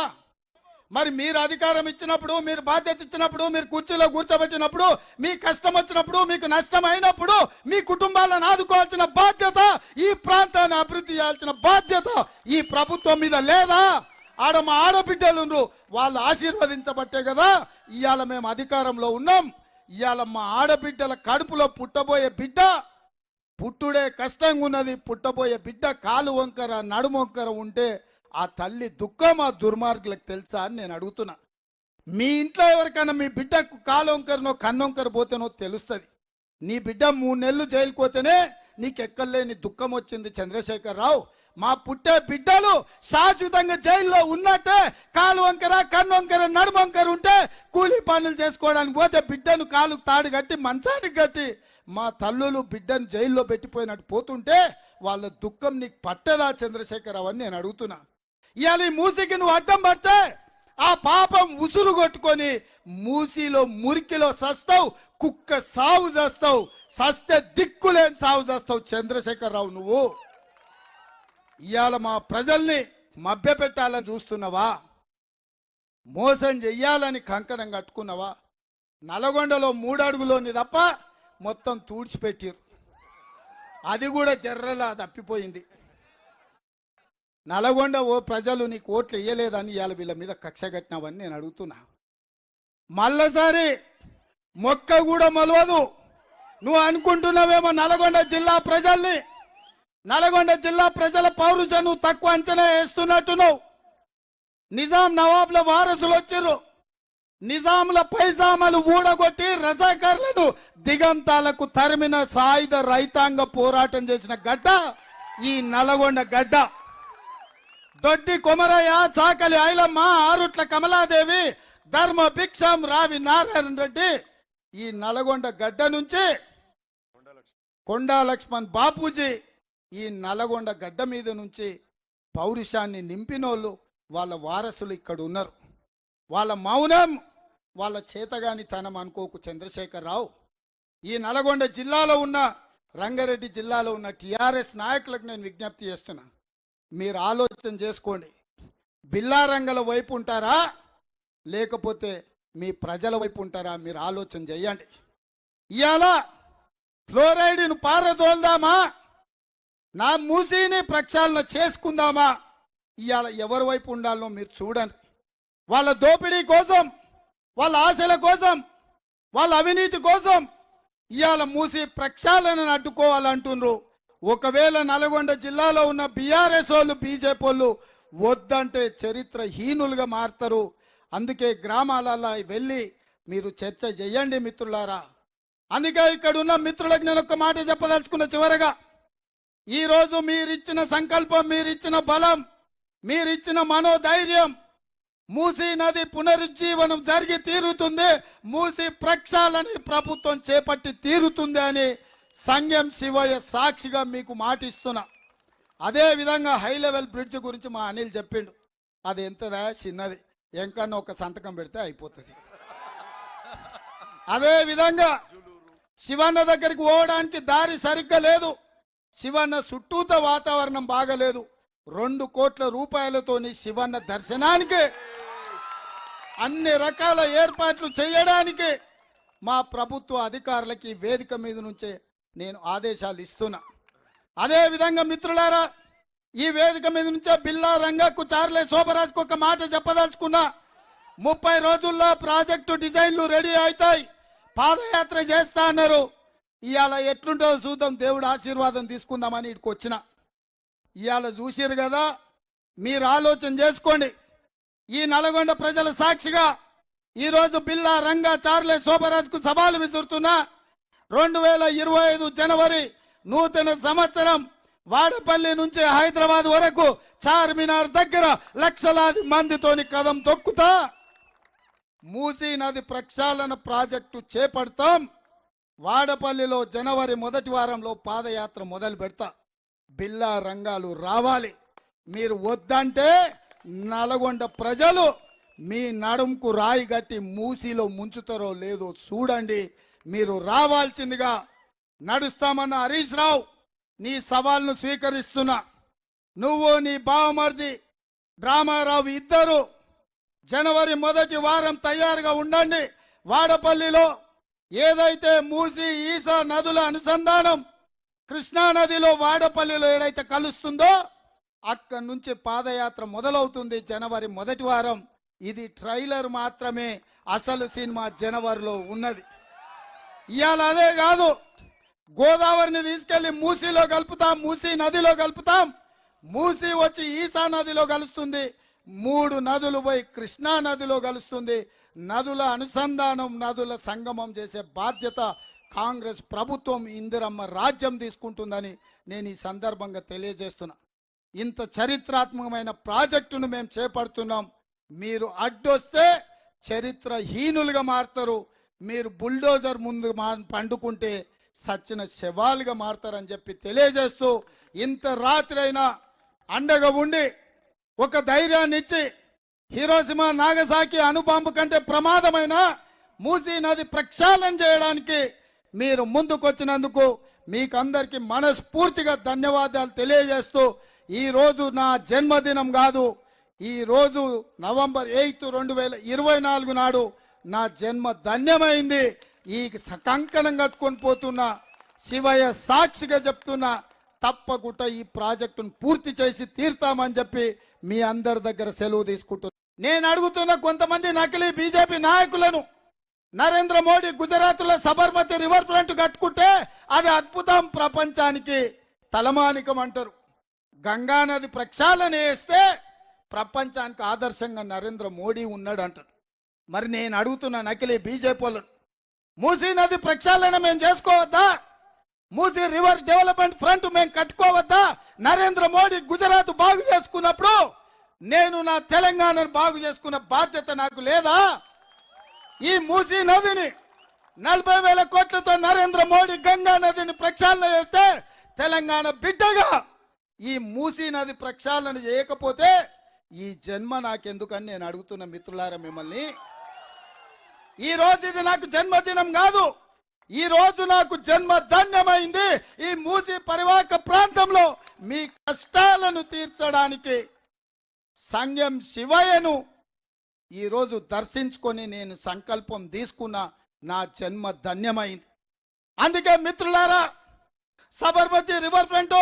మరి మీరు అధికారం ఇచ్చినప్పుడు, మీరు బాధ్యత ఇచ్చినప్పుడు, మీరు కుర్చీలో కూర్చోబెట్టినప్పుడు, మీ కష్టం వచ్చినప్పుడు, మీకు నష్టం అయినప్పుడు మీ కుటుంబాలను ఆదుకోవాల్సిన బాధ్యత, ఈ ప్రాంతాన్ని అభివృద్ధి చేయాల్సిన బాధ్యత ఈ ప్రభుత్వం మీద లేదా? ఆడ మా ఆడబిడ్డలు వాళ్ళు ఆశీర్వదించబట్టే కదా ఇవాళ మేము అధికారంలో ఉన్నాం. ఇవాళ మా ఆడబిడ్డల కడుపులో పుట్టబోయే బిడ్డ పుట్టుడే కష్టంగా ఉన్నది. పుట్టబోయే బిడ్డ కాలు వంకర నడుము వంకర ఉంటే ఆ తల్లి దుఃఖం ఆ దుర్మార్గులకు తెలుసా అని నేను అడుగుతున్నా. మీ ఇంట్లో ఎవరికైనా మీ బిడ్డకు కాలు వంకరనో కన్నొంకర పోతేనో తెలుస్తుంది. నీ బిడ్డ 3 నెలలు జైలుకు పోతేనే నీకు ఎక్కర్లేని దుఃఖం వచ్చింది చంద్రశేఖరరావు. మా పుట్టే బిడ్డలు శాశ్వతంగా జైల్లో ఉన్నట్టే కాలు వంకర కన్నొంకర నడుము వంకర ఉంటే కూలీ పనులు చేసుకోవడానికి పోతే బిడ్డను కాలు తాడు కట్టి మంచానికి కట్టి మా తల్లులు బిడ్డను జైల్లో పెట్టిపోయినట్టు పోతుంటే వాళ్ళ దుఃఖం నీకు పట్టదా చంద్రశేఖరరావు అని నేను అడుగుతున్నా. ఇవాళ ఈ మూసికి నువ్వు అడ్డం పడితే ఆ పాపం ఉసురు కొట్టుకొని మూసిలో మురికిలో సస్తావు, కుక్క సావు చేస్తావు, సస్తే దిక్కులేని సావు చేస్తావు చంద్రశేఖరరావు. నువ్వు ఇవాళ మా ప్రజల్ని మభ్యపెట్టాలని చూస్తున్నావా? మోసం చెయ్యాలని కంకణం కట్టుకున్నావా? నల్గొండలో 3 అడుగులోని తప్ప మొత్తం తూడ్చిపెట్టిరు. అది కూడా జర్రలా తప్పిపోయింది. నల్గొండ ప్రజలు నీకు ఓట్లు వేయలేదని ఇవాళ వీళ్ళ మీద కక్ష కట్టినావని నేను అడుగుతున్నా. మళ్ళసారి మొక్క కూడా మొలవదు. నువ్వు అనుకుంటున్నావేమో నల్గొండ జిల్లా ప్రజల్ని, నల్గొండ జిల్లా ప్రజల పౌరుషం నువ్వు తక్కువ అంచనా వేస్తున్నట్టున్నావు. నిజాం నవాబ్ల వారసులు వచ్చిర్రు. నిజాముల పైజామాలు ఊడగొట్టి రజాకారులను దిగంతాలకు తరిమిన సాయుధ రైతాంగ పోరాటం చేసిన గడ్డ ఈ నల్గొండ గడ్డ. దొడ్డి కొమరయ్య, చాకలి ఐలమ్మ, ఆరుట్ల కమలాదేవి, ధర్మ భిక్షం రావి నారాయణ రెడ్డి ఈ నల్గొండ గడ్డ నుంచి కొండా లక్ష్మణ్ బాపూజీ ఈ నల్గొండ గడ్డ మీద నుంచి పౌరుషాన్ని నింపినోళ్ళు వాళ్ళ వారసులు ఇక్కడ ఉన్నారు. వాళ్ళ మౌనం వాళ్ళ చేతగానితనం అనుకోకు చంద్రశేఖరరావు. ఈ నల్గొండ జిల్లాలో ఉన్న రంగారెడ్డి జిల్లాలో ఉన్న టిఆర్ఎస్ నాయకులకు నేను విజ్ఞప్తి చేస్తున్నా. మీరు ఆలోచన చేసుకోండి. బిల్లారంగల వైపు ఉంటారా లేకపోతే మీ ప్రజల వైపు ఉంటారా? మీరు ఆలోచన చేయండి. ఇవాళ ఫ్లోరైడ్ను పారదోల్దామా, నా మూసీని ప్రక్షాళన చేసుకుందామా? ఇవాళ ఎవరి వైపు ఉండాలో మీరు చూడండి. వాళ్ళ దోపిడీ కోసం, వాళ్ళ ఆశల కోసం, వాళ్ళ అవినీతి కోసం ఇవాళ మూసి ప్రక్షాళనను అడ్డుకోవాలంటున్నారు. ఒకవేళ నల్గొండ జిల్లాలో ఉన్న బీఆర్ఎస్ వాళ్ళు బీజేపీ వాళ్ళు వద్దంటే చరిత్రహీనులుగా మారుతారు. అందుకే గ్రామాలలో వెళ్ళి మీరు చర్చ చేయండి మిత్రులారా. అందుకే ఇక్కడ ఉన్న మిత్రులకు నేను ఒక మాట చెప్పదలుచుకున్న. చివరగా ఈరోజు మీరిచ్చిన సంకల్పం, మీరిచ్చిన బలం, మీరిచ్చిన మనోధైర్యం, మూసీ నది పునరుజ్జీవనం జరిగి తీరుతుంది, మూసీ ప్రక్షాళన ప్రభుత్వం చేపట్టి తీరుతుంది అని సంగం శివయ్య సాక్షిగా మీకు మాటిస్తున్నా. అదే విధంగా హై లెవెల్ బ్రిడ్జ్ గురించి మా అనిల్ చెప్పిండు. అది ఎంతదా, చిన్నది, ఎంకన్నా ఒక సంతకం పెడితే అయిపోతుంది. అదే విధంగా శివన్న దగ్గరికి పోవడానికి దారి సరిగ్గా లేదు. శివన్న చుట్టూత వాతావరణం బాగలేదు. 2 కోట్ల రూపాయలతోని శివన్న దర్శనానికి అన్ని రకాల ఏర్పాట్లు చేయడానికి మా ప్రభుత్వ అధికారులకి వేదిక మీద నుంచే నేను ఆదేశాలు ఇస్తున్నా. అదే విధంగా మిత్రులారా, ఈ వేదిక మీద నుంచే బిల్లా రంగకు చార్లే శోభరాజ్కు ఒక మాట చెప్పదలుచుకున్నా. 30 రోజుల్లో ప్రాజెక్టు డిజైన్లు రెడీ అవుతాయి, పాదయాత్ర చేస్తా అన్నారు. ఇవాళ ఎట్లుంటుందో చూద్దాం, దేవుడు ఆశీర్వాదం తీసుకుందామని ఇక్కడికి వచ్చిన. ఇవాళ చూసిరు కదా, మీరు ఆలోచన చేసుకోండి. ఈ నల్గొండ ప్రజల సాక్షిగా ఈరోజు బిల్లా రంగా చార్లే శోభరాజ్కు సవాలు విసురుతున్నా. 2025 జనవరి నూతన సంవత్సరం వాడపల్లి నుంచి హైదరాబాద్ వరకు చార్మినార్ దగ్గర లక్షలాది మందితోని కదం తొక్కుతా మూసీ నది ప్రక్షాళన ప్రాజెక్టు చేపడతాం. వాడపల్లిలో జనవరి 1వ వారంలో పాదయాత్ర మొదలు పెడతా. బిల్లా రంగాలు రావాలి. మీరు వద్దంటే నల్గొండ ప్రజలు మీ నడుంకు రాయి గట్టి మూసీలో ముంచుతారో లేదో చూడండి. మీరు రావాల్సిందిగా నడుస్తామన్న హరీష్ రావు, నీ సవాల్ను స్వీకరిస్తున్నా. నువ్వు నీ బావమర్ది డ్రామారావు ఇద్దరు జనవరి 1వ వారం తయారుగా ఉండండి. వాడపల్లిలో ఏదైతే మూసీ ఈసా నదుల అనుసంధానం కృష్ణా నదిలో వాడపల్లిలో ఏదైతే కలుస్తుందో అక్కడి నుంచి పాదయాత్ర మొదలవుతుంది జనవరి 1వ వారం. ఇది ట్రైలర్ మాత్రమే, అసలు సినిమా జనవరిలో ఉన్నది. ఇవాళ అదే కాదు, గోదావరిని తీసుకెళ్లి మూసీలో కలుపుతాం, మూసీ నదిలో కలుపుతాం, మూసీ వచ్చి ఈశా నదిలో కలుస్తుంది, 3 నదులు పోయి కృష్ణా నదిలో కలుస్తుంది. నదుల అనుసంధానం, నదుల సంగమం చేసే బాధ్యత కాంగ్రెస్ ప్రభుత్వం, ఇందిరమ్మ రాజ్యం తీసుకుంటుందని నేను ఈ సందర్భంగా తెలియజేస్తున్నా. ఇంత చరిత్రాత్మకమైన ప్రాజెక్టును మేము చేపడుతున్నాం. మీరు అడ్డొస్తే చరిత్రహీనులుగా మారుతారు, మీరు బుల్డోజర్ ముందు పండుకుంటే సచ్చిన శవాలుగా మారుతారని చెప్పి తెలియజేస్తూ, ఇంత రాత్రి అయినా అండగా ఉండి ఒక ధైర్యాన్ని ఇచ్చి హిరోషిమా నాగసాకి అణుబాంబు కంటే ప్రమాదమైన మూసీ నది ప్రక్షాళన చేయడానికి మీరు ముందుకొచ్చినందుకు మీకు అందరికీ మనస్ఫూర్తిగా ధన్యవాదాలు తెలియజేస్తూ, ఈరోజు నా జన్మదినం కాదు, ఈరోజు నవంబర్ 8, 2024 నాడు నా జన్మ ధన్యమైంది. ఈ కంకణం కట్టుకొని పోతున్నా, శివయ్య సాక్షిగా చెప్తున్నా, తప్పకుండా ఈ ప్రాజెక్టును పూర్తి చేసి తీర్తామని చెప్పి మీ అందరి దగ్గర సెలవు తీసుకుంటున్నా. నేను అడుగుతున్న కొంతమంది నకిలీ బీజేపీ నాయకులను, నరేంద్ర మోడీ గుజరాత్లో సబర్మతి రివర్ ఫ్రంట్ కట్టుకుంటే అది అద్భుతం, ప్రపంచానికి తలమానికం అంటారు. గంగా నది ప్రక్షాళన చేస్తే ప్రపంచానికి ఆదర్శంగా నరేంద్ర మోడీ ఉన్నాడు అంటారు. మరి నేను అడుగుతున్న నకిలీ బీజేపీ వాళ్ళను, మూసీ నది ప్రక్షాళన మేము చేసుకోవద్దా? మూసీ రివర్ డెవలప్మెంట్ ఫ్రంట్ మేము కట్టుకోవద్దా? నరేంద్ర మోడీ గుజరాత్ బాగు చేసుకున్నప్పుడు నేను నా తెలంగాణను బాగు చేసుకున్న బాధ్యత నాకు లేదా? ఈ మూసీ నదిని 40,000 కోట్లతో నరేంద్ర మోడీ గంగా నదిని ప్రక్షాళన చేస్తే తెలంగాణ బిడ్డగా ఈ మూసీ నది ప్రక్షాళన చేయకపోతే ఈ జన్మ నాకెందుకని నేను అడుగుతున్న మిత్రులారా మిమ్మల్ని. ఈ రోజు ఇది నాకు జన్మదినం కాదు, ఈ రోజు నాకు జన్మ ధన్యమైంది. ఈ మూసీ పరివాహక ప్రాంతంలో మీ కష్టాలను తీర్చడానికి సంగం శివయ్యను ఈరోజు దర్శించుకొని నేను సంకల్పం తీసుకున్న నా జన్మ ధన్యమైంది. అందుకే మిత్రులారా, సబర్మతి రివర్ ఫ్రంట్,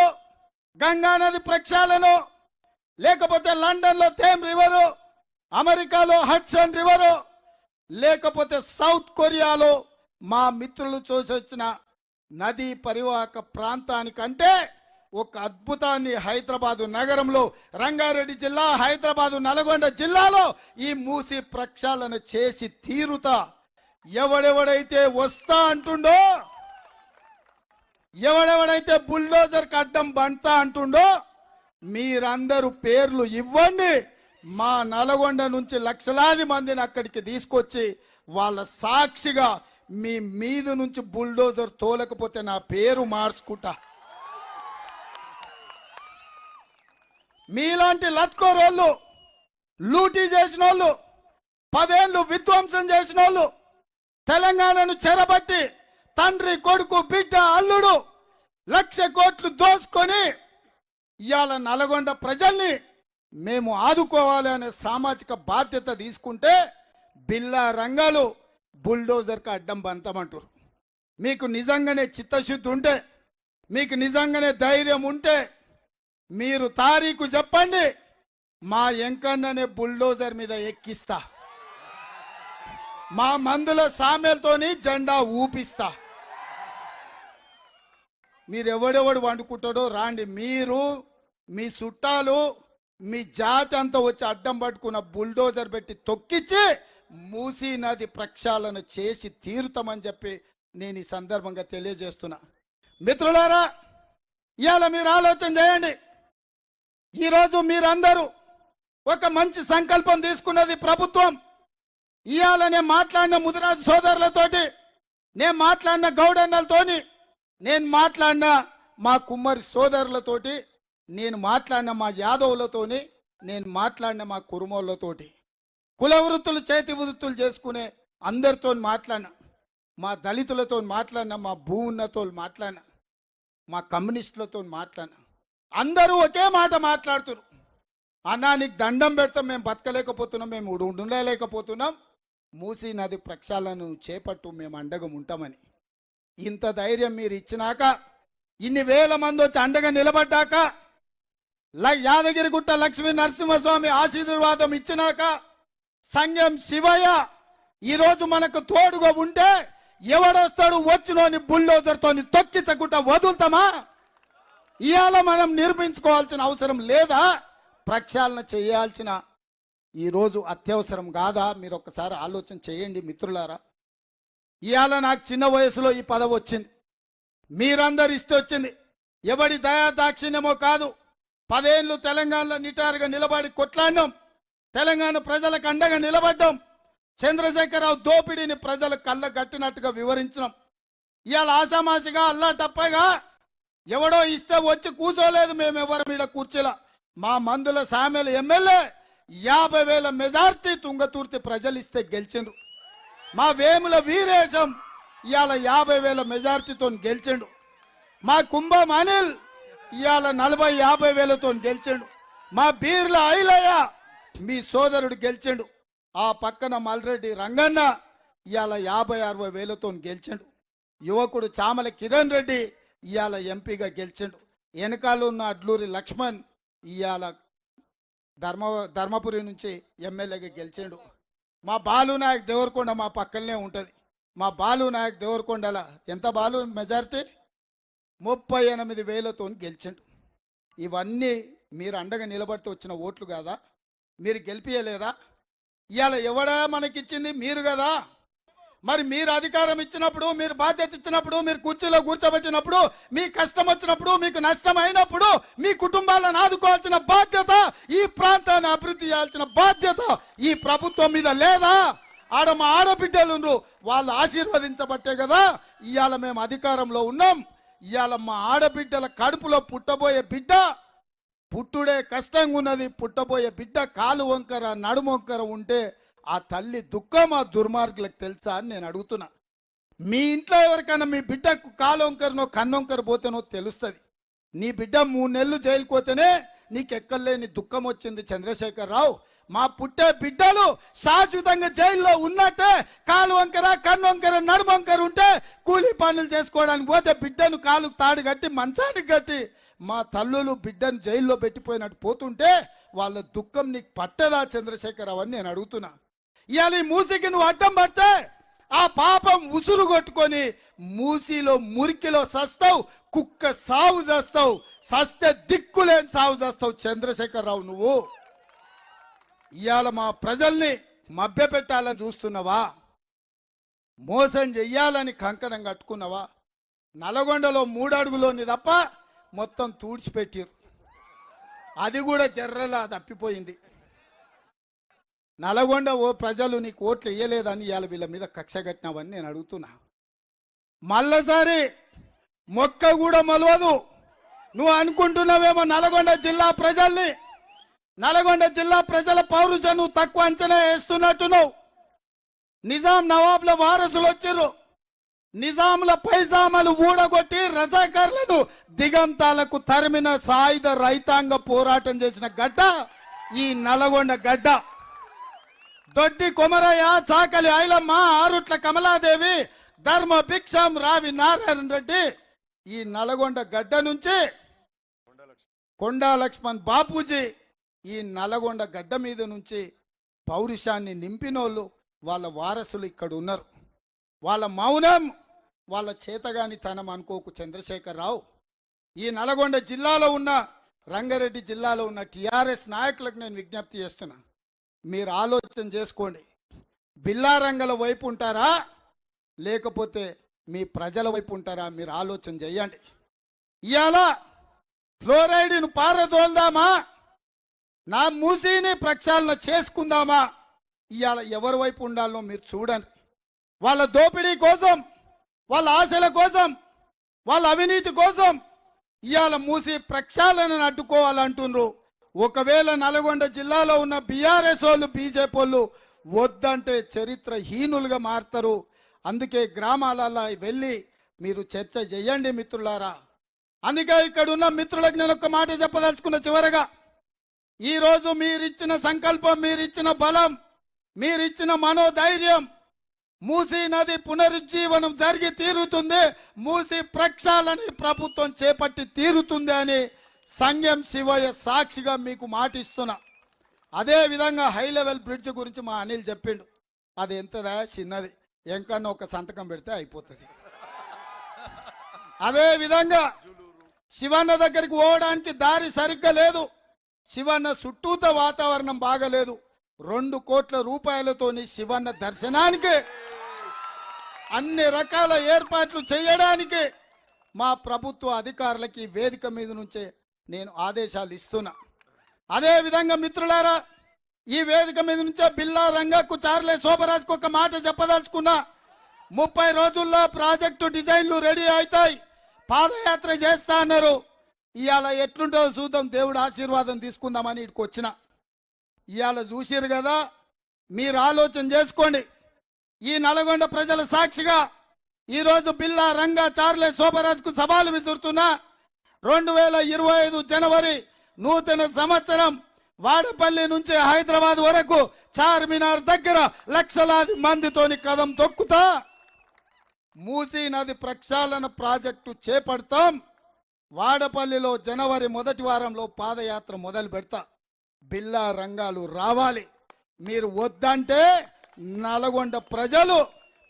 గంగా నది ప్రక్షాళన, లేకపోతే లండన్లో థేమ్ రివరు, అమెరికాలో హడ్సన్ రివరు, లేకపోతే సౌత్ కొరియాలో మా మిత్రులు చూసొచ్చిన నదీ పరివాహక ప్రాంతానికంటే ఒక అద్భుతాన్ని హైదరాబాదు నగరంలో, రంగారెడ్డి జిల్లా, హైదరాబాదు నల్గొండ జిల్లాలో ఈ మూసీ ప్రక్షాళన చేసి తీరుతా. ఎవడెవడైతే వస్తా అంటుండో, ఎవడెవడైతే బుల్డోజర్కి అడ్డం బంటా అంటుండో మీరందరూ పేర్లు ఇవ్వండి. మా నల్గొండ నుంచి లక్షలాది మందిని అక్కడికి తీసుకొచ్చి వాళ్ళ సాక్షిగా మీ మీద నుంచి బుల్డోజర్ తోలకపోతే నా పేరు మార్చుకుంటా. మీలాంటి లత్కోరోళ్ళు, లూటీ చేసిన వాళ్ళు, 10 ఏళ్ళు విధ్వంసం చేసిన వాళ్ళు, తెలంగాణను చెరబట్టి తండ్రి, కొడుకు, బిడ్డ, అల్లుడు 1,00,000 కోట్లు దోసుకొని ఇవాళ నల్గొండ ప్రజల్ని మేము ఆదుకోవాలి అనే సామాజిక బాధ్యత తీసుకుంటే బిల్లా రంగాలు బుల్డోజర్కి అడ్డం బంతమంటారు. మీకు నిజంగానే చిత్తశుద్ధి ఉంటే, మీకు నిజంగానే ధైర్యం ఉంటే మీరు తారీఖు చెప్పండి, మా ఎంకన్ననే బుల్డోజర్ మీద ఎక్కిస్తా, మా మందుల సామెలతోని జెండా ఊపిస్తా. మీరు ఎవడెవడు వండుకుంటాడో రాండి, మీరు మీ చుట్టాలు మీ జాతి అంతా వచ్చి అడ్డం పట్టుకున్న బుల్డోజర్ పెట్టి తొక్కిచ్చి మూసీ నది ప్రక్షాళన చేసి తీరుతామని చెప్పి నేను ఈ సందర్భంగా తెలియజేస్తున్నా. మిత్రులారా, ఇవాళ మీరు ఆలోచన చేయండి. ఈరోజు మీరందరూ ఒక మంచి సంకల్పం తీసుకున్నది ప్రభుత్వం. ఇవాళ నేను మాట్లాడిన ముదిరాజు సోదరులతోటి, నేను మాట్లాడిన గౌడన్నలతోని, నేను మాట్లాడిన మా కుమ్మరి సోదరులతోటి, నేను మాట్లాడిన మా యాదవులతోని, నేను మాట్లాడిన మా కురుమోళ్ళతోటి, కుల వృత్తులు చేతి వృత్తులు చేసుకునే అందరితో మాట్లాడిన, మా దళితులతో మాట్లాడిన, మా భూన్నతో మాట్లాడిన, మా కమ్యూనిస్టులతో మాట్లాడిన, అందరూ ఒకే మాట మాట్లాడుతున్నారు. అన్నా నీకు దండం పెడతాం, మేము బతకలేకపోతున్నాం, మేము ఉండలేకపోతున్నాం, మూసీ నది ప్రక్షాళనను చేపట్టు, మేము అండగా ఉంటామని. ఇంత ధైర్యం మీరు ఇచ్చినాక, ఇన్ని వేల మంది వచ్చి అండగా నిలబడ్డాక, యాదగిరిగుట్ట లక్ష్మీ నరసింహస్వామి ఆశీర్వాదం ఇచ్చినాక, సంగం శివయ్య ఈరోజు మనకు తోడుగా ఉంటే ఎవడొస్తాడు వచ్చినోని బుల్డోజర్తో తొక్కించకుండా వదులుతామా? ఇవాళ మనం నిర్మించుకోవాల్సిన అవసరం లేదా? ప్రక్షాళన చేయాల్సిన ఈరోజు అత్యవసరం కాదా? మీరు ఒక్కసారి ఆలోచన చేయండి మిత్రులారా. ఇవాళ నాకు చిన్న వయసులో ఈ పదవి వచ్చింది, మీరందరు ఇస్తే వచ్చింది. ఎవడి దయా దాక్షిణ్యమో కాదు. 10 ఏళ్ళు తెలంగాణలో నిటారుగా నిలబడి కొట్లాడినాం, తెలంగాణ ప్రజలకు అండగా నిలబడ్డాం. చంద్రశేఖరరావు దోపిడీని ప్రజలకు కళ్ళ కట్టినట్టుగా వివరించినాం. ఇవాళ ఆసామాసిగా అల్లా టప్పగా ఎవడో ఇస్తే వచ్చి కూర్చోలేదు. మేము ఎవరి మీద కూర్చోలా. మా మందుల సామెల ఎమ్మెల్యే 50,000 మెజార్టీ తుంగతుర్తి ప్రజలు ఇస్తే గెలిచిండు. మా వేముల వీరేశం ఇవాళ 50,000 మెజార్టీతో గెలిచిండు. మా కుంభం అనిల్ ఇవాళ 40-50,000తో గెలిచిండు. మా బీర్ల ఐలయ్య మీ సోదరుడు గెలిచిండు. ఆ పక్కన మల్రెడ్డి రంగన్న ఇవాళ 50-60,000తో గెలిచిండు. యువకుడు చామల కిరణ్ రెడ్డి ఇవాళ ఎంపీగా గెలిచిండు. వెనకాల ఉన్న అడ్లూరి లక్ష్మణ్ ఇవాళ ధర్మపురి నుంచి ఎమ్మెల్యేగా గెలిచిండు. మా బాలు నాయక్ దేవరకొండ మా పక్కనే ఉంటుంది. మా బాలు నాయక్ దేవరకొండల ఎంత బాలు మెజారిటీ 38,000తో గెలిచిండు. ఇవన్నీ మీరు అండగా నిలబడితే వచ్చిన ఓట్లు కాదా? మీరు గెలిపియలేదా? ఇవాళ ఎవడా మనకిచ్చింది? మీరు కదా. మరి మీరు అధికారం ఇచ్చినప్పుడు, మీరు బాధ్యత ఇచ్చినప్పుడు, మీరు కుర్చీలో కూర్చోబెట్టినప్పుడు, మీ కష్టం వచ్చినప్పుడు, మీకు నష్టం అయినప్పుడు మీ కుటుంబాలను ఆదుకోవాల్సిన బాధ్యత, ఈ ప్రాంతాన్ని అభివృద్ధి చేయాల్సిన బాధ్యత ఈ ప్రభుత్వం మీద లేదా? ఆడ మా ఆడబిడ్డలు వాళ్ళు ఆశీర్వదించబట్టే కదా ఇవాళ మేము అధికారంలో ఉన్నాం. ఇవాళ మా ఆడబిడ్డల కడుపులో పుట్టబోయే బిడ్డ పుట్టుడే కష్టంగా ఉన్నది. పుట్టబోయే బిడ్డ కాలు వంకర నడుము వంకర ఉంటే ఆ తల్లి దుఃఖం ఆ దుర్మార్గులకు తెలుసా అని నేను అడుగుతున్నా. మీ ఇంట్లో ఎవరికైనా మీ బిడ్డకు కాలు వంకరనో కన్నొంకర పోతేనో తెలుస్తుంది. నీ బిడ్డ 3 నెలలు జైలుకు పోతేనే నీకు ఎక్కడలేని దుఃఖం వచ్చింది చంద్రశేఖరరావు. మా పుట్టే బిడ్డలు శాశ్వతంగా జైల్లో ఉన్నట్టే కాలు వంకర కన్నొంకర నడుము వంకర ఉంటే కూలీ పనులు చేసుకోవడానికి పోతే బిడ్డను కాలు తాడు కట్టి మంచానికి కట్టి మా తల్లులు బిడ్డను జైల్లో పెట్టిపోయినట్టు పోతుంటే వాళ్ళ దుఃఖం నీకు పట్టదా చంద్రశేఖరరావు అని నేను అడుగుతున్నా. ఇవాళ ఈ మూసికి నువ్వు అడ్డం పడితే ఆ పాపం ఉసురు కొట్టుకొని మూసిలో మురికిలో సస్తావు, కుక్క సావు చేస్తావు, సస్తే దిక్కులేని సావు చేస్తావు చంద్రశేఖరరావు నువ్వు. ఇవాళ మా ప్రజల్ని మభ్యపెట్టాలని చూస్తున్నావా? మోసం చెయ్యాలని కంకణం కట్టుకున్నావా? నల్గొండలో 3 అడుగులోని తప్ప మొత్తం తూడ్చిపెట్టిరు. అది కూడా జర్రలా తప్పిపోయింది. నల్గొండ ప్రజలు నీకు ఓట్లు వేయలేదని ఇవాళ వీళ్ళ మీద కక్ష కట్టినావని నేను అడుగుతున్నా. మళ్ళసారి మొక్క కూడా మొలవదు. నువ్వు అనుకుంటున్నావేమో నల్గొండ జిల్లా ప్రజల్ని, నల్గొండ జిల్లా ప్రజల పౌరుషం నువ్వు తక్కువ అంచనా వేస్తున్నట్టున్నావు. నిజాం నవాబ్ల వారసులు వచ్చిర్రు. నిజాంల పైజామాలు ఊడగొట్టి రజాకర్లను దిగంతాలకు తరిమిన సాయుధ రైతాంగ పోరాటం చేసిన గడ్డ ఈ నల్గొండ గడ్డ. దొడ్డి కొమరయ్య, చాకలి ఐలమ్మ, ఆరుట్ల కమలాదేవి, ధర్మ భిక్షం రావి నారాయణ రెడ్డి ఈ నల్గొండ గడ్డ నుంచి కొండా లక్ష్మణ్ బాపూజీ ఈ నల్గొండ గడ్డ మీద నుంచి పౌరుషాన్ని నింపినోళ్ళు వాళ్ళ వారసులు ఇక్కడ ఉన్నారు. వాళ్ళ మౌనం వాళ్ళ చేతగాని తనం అనుకోకు చంద్రశేఖరరావు. ఈ నల్గొండ జిల్లాలో ఉన్న రంగారెడ్డి జిల్లాలో ఉన్న టిఆర్ఎస్ నాయకులకు నేను విజ్ఞప్తి చేస్తున్నా. మీరు ఆలోచన చేసుకోండి. బిల్లారంగల వైపు ఉంటారా లేకపోతే మీ ప్రజల వైపు ఉంటారా? మీరు ఆలోచన చేయండి. ఇవాళ ఫ్లోరైడ్ను పారదోల్దామా, నా మూసీని ప్రక్షాళన చేసుకుందామా? ఇవాళ ఎవరి వైపు ఉండాలో మీరు చూడండి. వాళ్ళ దోపిడీ కోసం, వాళ్ళ ఆశల కోసం, వాళ్ళ అవినీతి కోసం ఇవాళ మూసి ప్రక్షాళనను అడ్డుకోవాలంటున్నారు. ఒకవేళ నల్గొండ జిల్లాలో ఉన్న బీఆర్ఎస్ వాళ్ళు బీజేపీ వాళ్ళు వద్దంటే చరిత్రహీనులుగా మారుతారు. అందుకే గ్రామాలలో వెళ్ళి మీరు చర్చ చేయండి మిత్రులారా. అందుకే ఇక్కడ ఉన్న మిత్రులకు నేను ఒక మాట చెప్పదలుచుకున్న. చివరగా ఈరోజు మీరిచ్చిన సంకల్పం, మీరిచ్చిన బలం, మీరిచ్చిన మనోధైర్యం, మూసీ నది పునరుజ్జీవనం జరిగి తీరుతుంది, మూసీ ప్రక్షాళన ప్రభుత్వం చేపట్టి తీరుతుంది అని సంగం శివయ్య సాక్షిగా మీకు మాటిస్తున్నా. అదే విధంగా హై లెవెల్ బ్రిడ్జ్ గురించి మా అనిల్ చెప్పిండు. అది ఎంతదా చిన్నది, ఎంకన్నా ఒక సంతకం పెడితే అయిపోతుంది. అదే విధంగా శివన్న దగ్గరికి పోవడానికి దారి సరిగ్గా లేదు. శివన్న చుట్టూత వాతావరణం బాగలేదు. 2 కోట్ల రూపాయలతోని శివన్న దర్శనానికి అన్ని రకాల ఏర్పాట్లు చేయడానికి మా ప్రభుత్వ అధికారులకి వేదిక మీద నుంచే నేను ఆదేశాలు ఇస్తున్నా. అదే విధంగా మిత్రులారా, ఈ వేదిక మీద నుంచే బిల్లా రంగకు చార్లే శోభరాజ్కు ఒక మాట చెప్పదలుచుకున్నా. 30 రోజుల్లో ప్రాజెక్టు డిజైన్లు రెడీ అవుతాయి, పాదయాత్ర చేస్తా అన్నారు. ఇవాళ ఎట్లుంటుందో చూద్దాం, దేవుడు ఆశీర్వాదం తీసుకుందామని ఇక్కడికి వచ్చిన. ఇవాళ చూసిరు కదా, మీరు ఆలోచన చేసుకోండి. ఈ నల్గొండ ప్రజల సాక్షిగా ఈరోజు బిల్లా రంగా చార్లే శోభరాజ్కు సవాలు విసురుతున్నా. 2025 జనవరి నూతన సంవత్సరం వాడపల్లి నుంచి హైదరాబాద్ వరకు చార్మినార్ దగ్గర లక్షలాది మందితోని కదం తొక్కుతా మూసీ నది ప్రక్షాళన ప్రాజెక్టు చేపడతాం. వాడపల్లిలో జనవరి 1వ వారంలో పాదయాత్ర మొదలు పెడతా. బిల్లా రంగాలు రావాలి. మీరు వద్దంటే నల్గొండ ప్రజలు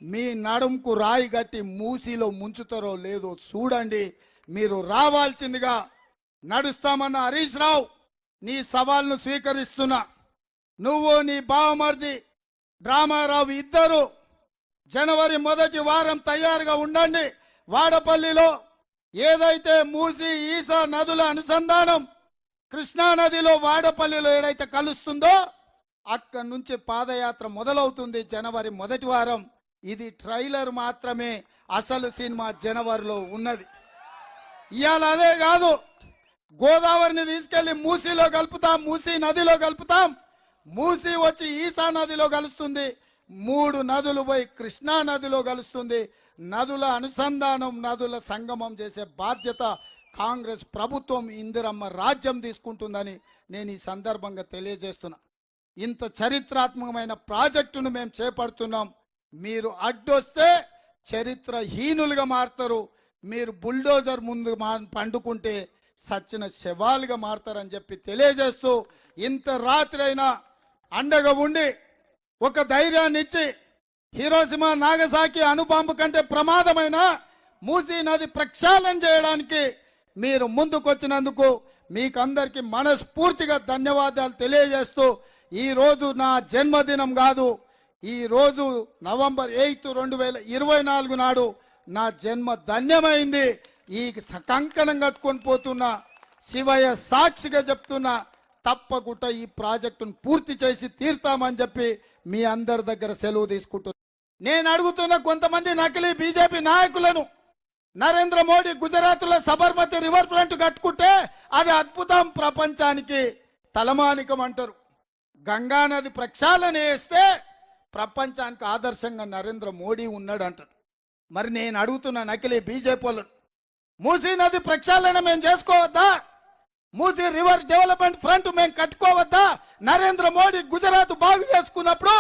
మీ నడుముకు రాయి గట్టి మూసీలో ముంచుతారో లేదో చూడండి. మీరు రావాల్సిందిగా నడుస్తామన్న హరీష్ రావు, నీ సవాల్ను స్వీకరిస్తున్నా. నువ్వు నీ బావమర్ది డ్రామారావు ఇద్దరు జనవరి 1వ వారం తయారుగా ఉండండి. వాడపల్లిలో ఏదైతే మూసీ ఈసా నదుల అనుసంధానం కృష్ణా నదిలో వాడపల్లిలో ఏదైతే కలుస్తుందో అక్కడి నుంచి పాదయాత్ర మొదలవుతుంది జనవరి 1వ వారం. ఇది ట్రైలర్ మాత్రమే, అసలు సినిమా జనవరిలో ఉన్నది. ఇవాళ అదే కాదు, గోదావరిని తీసుకెళ్లి మూసీలో కలుపుతాం, మూసీ నదిలో కలుపుతాం. మూసీ వచ్చి ఈసా నదిలో కలుస్తుంది, 3 నదులు పోయి కృష్ణా నదిలో కలుస్తుంది. నదుల అనుసంధానం, నదుల సంగమం చేసే బాధ్యత కాంగ్రెస్ ప్రభుత్వం, ఇందిరమ్మ రాజ్యం తీసుకుంటుందని నేను ఈ సందర్భంగా తెలియజేస్తున్నా. ఇంత చరిత్రాత్మకమైన ప్రాజెక్టును మేము చేపడుతున్నాం. మీరు అడ్డొస్తే చరిత్రహీనులుగా మారుతారు. మీరు బుల్డోజర్ ముందు పండుకుంటే సచ్చిన శవాలుగా మారుతారని చెప్పి తెలియజేస్తూ, ఇంత రాత్రి అయినా అండగా ఉండి ఒక ధైర్యాన్ని ఇచ్చి హిరోషిమా నాగసాకి అణుబాంబు కంటే ప్రమాదమైన మూసీ నది ప్రక్షాళన చేయడానికి మీరు ముందుకొచ్చినందుకు మీకు అందరికీ మనస్ఫూర్తిగా ధన్యవాదాలు తెలియజేస్తూ, ఈరోజు నా జన్మదినం కాదు, ఈరోజు నవంబర్ 8, 2024 నాడు నా జన్మ ధన్యమైంది. ఈ కంకణం కట్టుకొని పోతున్నా, శివయ్య సాక్షిగా చెప్తున్నా, తప్పకుండా ఈ ప్రాజెక్టును పూర్తి చేసి తీర్తామని చెప్పి మీ అందరి దగ్గర సెలవు తీసుకుంటున్నా. నేను అడుగుతున్న కొంతమంది నకిలీ బీజేపీ నాయకులను, నరేంద్ర మోడీ గుజరాత్లో సబర్మతి రివర్ ఫ్రంట్ కట్టుకుంటే అది అద్భుతం, ప్రపంచానికి తలమానికం అంటారు. గంగా నది ప్రక్షాళన చేస్తే ప్రపంచానికి ఆదర్శంగా నరేంద్ర మోడీ ఉన్నాడు అంటారు. మరి నేను అడుగుతున్న నకిలీ బీజేపీ వాళ్ళను, మూసీ నది ప్రక్షాళన మేము చేసుకోవద్దా? మూసీ రివర్ డెవలప్మెంట్ ఫ్రంట్ మేము కట్టుకోవద్దా? నరేంద్ర మోడీ గుజరాత్ బాగు చేసుకున్నప్పుడు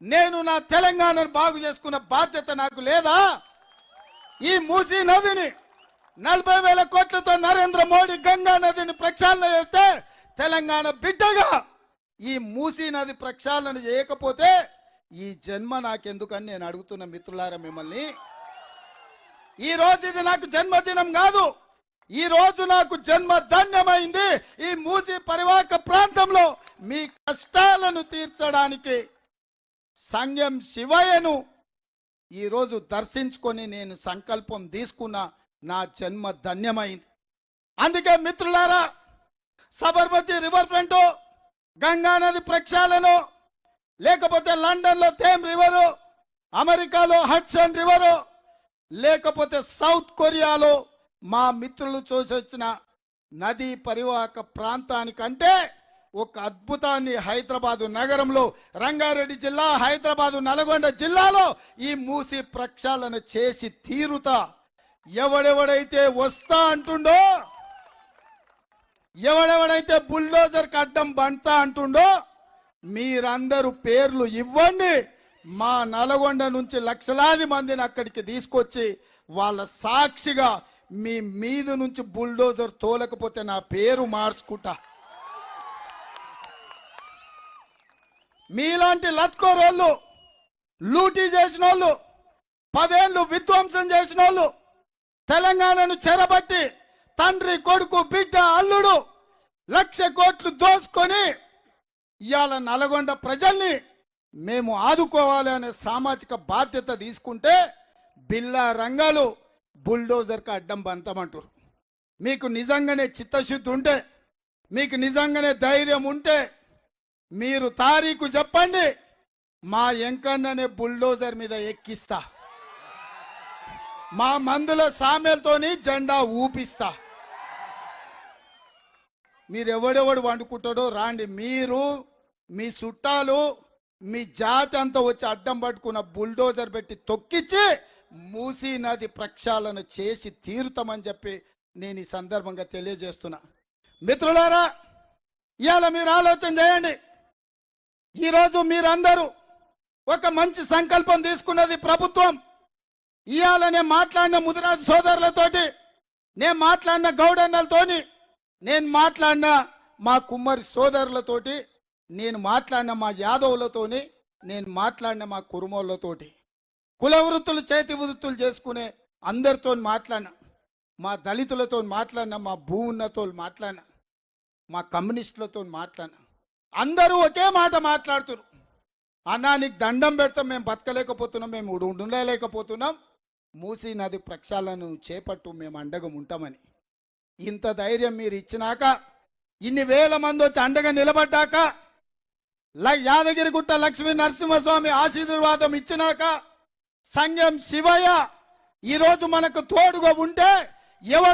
నేను నా తెలంగాణను బాగు చేసుకున్న బాధ్యత నాకు లేదా? ఈ మూసీ నదిని 40,000 కోట్లతో నరేంద్ర మోడీ గంగా నదిని ప్రక్షాళన చేస్తే తెలంగాణ బిడ్డగా ఈ మూసీ నది ప్రక్షాళన చేయకపోతే ఈ జన్మ నాకెందుకని నేను అడుగుతున్న మిత్రులారా మిమ్మల్ని. ఈ రోజు ఇది నాకు జన్మదినం కాదు, ఈ రోజు నాకు జన్మ ధన్యమైంది. ఈ మూసీ పరివాహక ప్రాంతంలో మీ కష్టాలను తీర్చడానికి సంగం శివయ్యను ఈరోజు దర్శించుకొని నేను సంకల్పం తీసుకున్న నా జన్మ ధన్యమైంది. అందుకే మిత్రులారా, సబర్మతి రివర్ ఫ్రంట్, గంగా నది ప్రక్షాళన, లేకపోతే లండన్లో థేమ్ రివరు, అమెరికాలో హడ్సన్ రివరు, లేకపోతే సౌత్ కొరియాలో మా మిత్రులు చూసొచ్చిన నదీ పరివాహక ప్రాంతానికంటే ఒక అద్భుతాన్ని హైదరాబాదు నగరంలో, రంగారెడ్డి జిల్లా, హైదరాబాదు నల్గొండ జిల్లాలో ఈ మూసీ ప్రక్షాళన చేసి తీరుతా. ఎవడెవడైతే వస్తా అంటుండో, ఎవడెవడైతే బుల్డోజర్కి అడ్డం బంటా అంటుండో మీరందరూ పేర్లు ఇవ్వండి. మా నల్గొండ నుంచి లక్షలాది మందిని అక్కడికి తీసుకొచ్చి వాళ్ళ సాక్షిగా మీ మీద నుంచి బుల్డోజర్ తోలకపోతే నా పేరు మార్చుకుంటా. మీలాంటి లత్కోరోళ్ళు, లూటీ చేసిన వాళ్ళు, 10 ఏళ్ళు విధ్వంసం చేసిన వాళ్ళు తెలంగాణను చెరబట్టి తండ్రి కొడుకు బిడ్డ అల్లుడు 1,00,000 కోట్లు దోసుకొని ఇవాళ నల్గొండ ప్రజల్ని మేము ఆదుకోవాలి అనే సామాజిక బాధ్యత తీసుకుంటే బిల్లా రంగాలు బుల్డోజర్కి అడ్డం బంతమంటారు. మీకు నిజంగానే చిత్తశుద్ధి ఉంటే, మీకు నిజంగానే ధైర్యం ఉంటే మీరు తారీఖు చెప్పండి, మా ఎంకన్ననే బుల్డోజర్ మీద ఎక్కిస్తా, మా మందుల సామెలతోని జెండా ఊపిస్తా. మీరు ఎవడెవడు వండుకుంటాడో రాండి, మీరు మీ చుట్టాలు మీ జాతి అంతా వచ్చి అడ్డం పట్టుకున్న బుల్డోజర్ పెట్టి తొక్కిచ్చి మూసీ నది ప్రక్షాళన చేసి తీరుతామని చెప్పి నేను ఈ సందర్భంగా తెలియజేస్తున్నా. మిత్రులారా, ఇవాళ మీరు ఆలోచన చేయండి. ఈరోజు మీరందరూ ఒక మంచి సంకల్పం తీసుకున్నది ప్రభుత్వం. ఇవాళ నేను మాట్లాడిన ముదిరాజు సోదరులతోటి, నేను మాట్లాడిన గౌడన్నలతోని, నేను మాట్లాడిన మా కుమ్మరి సోదరులతోటి, నేను మాట్లాడిన మా యాదవులతోని, నేను మాట్లాడిన మా కురుమోళ్ళతోటి, కుల వృత్తులు చేతి వృత్తులు చేసుకునే అందరితో మాట్లాడిన, మా దళితులతో మాట్లాడిన, మా భూ ఉన్నతో మాట్లాడిన, మా కమ్యూనిస్టులతో మాట్లాడిన, అందరూ ఒకే మాట మాట్లాడుతున్నారు. అన్నా నీకు దండం పెడతాం, మేము బతకలేకపోతున్నాం, మేము ఉండలేకపోతున్నాం, మూసీ నది ప్రక్షాళనను చేపట్టు, మేము అండగా ఉంటామని. ఇంత ధైర్యం మీరు ఇచ్చినాక, ఇన్ని వేల మంది వచ్చి అండగా నిలబడ్డాక, యాదగిరిగుట్ట లక్ష్మీ నరసింహస్వామి ఆశీర్వాదం ఇచ్చినాక, సంగం శివయ్య ఈరోజు మనకు తోడుగా ఉంటే ఎవడ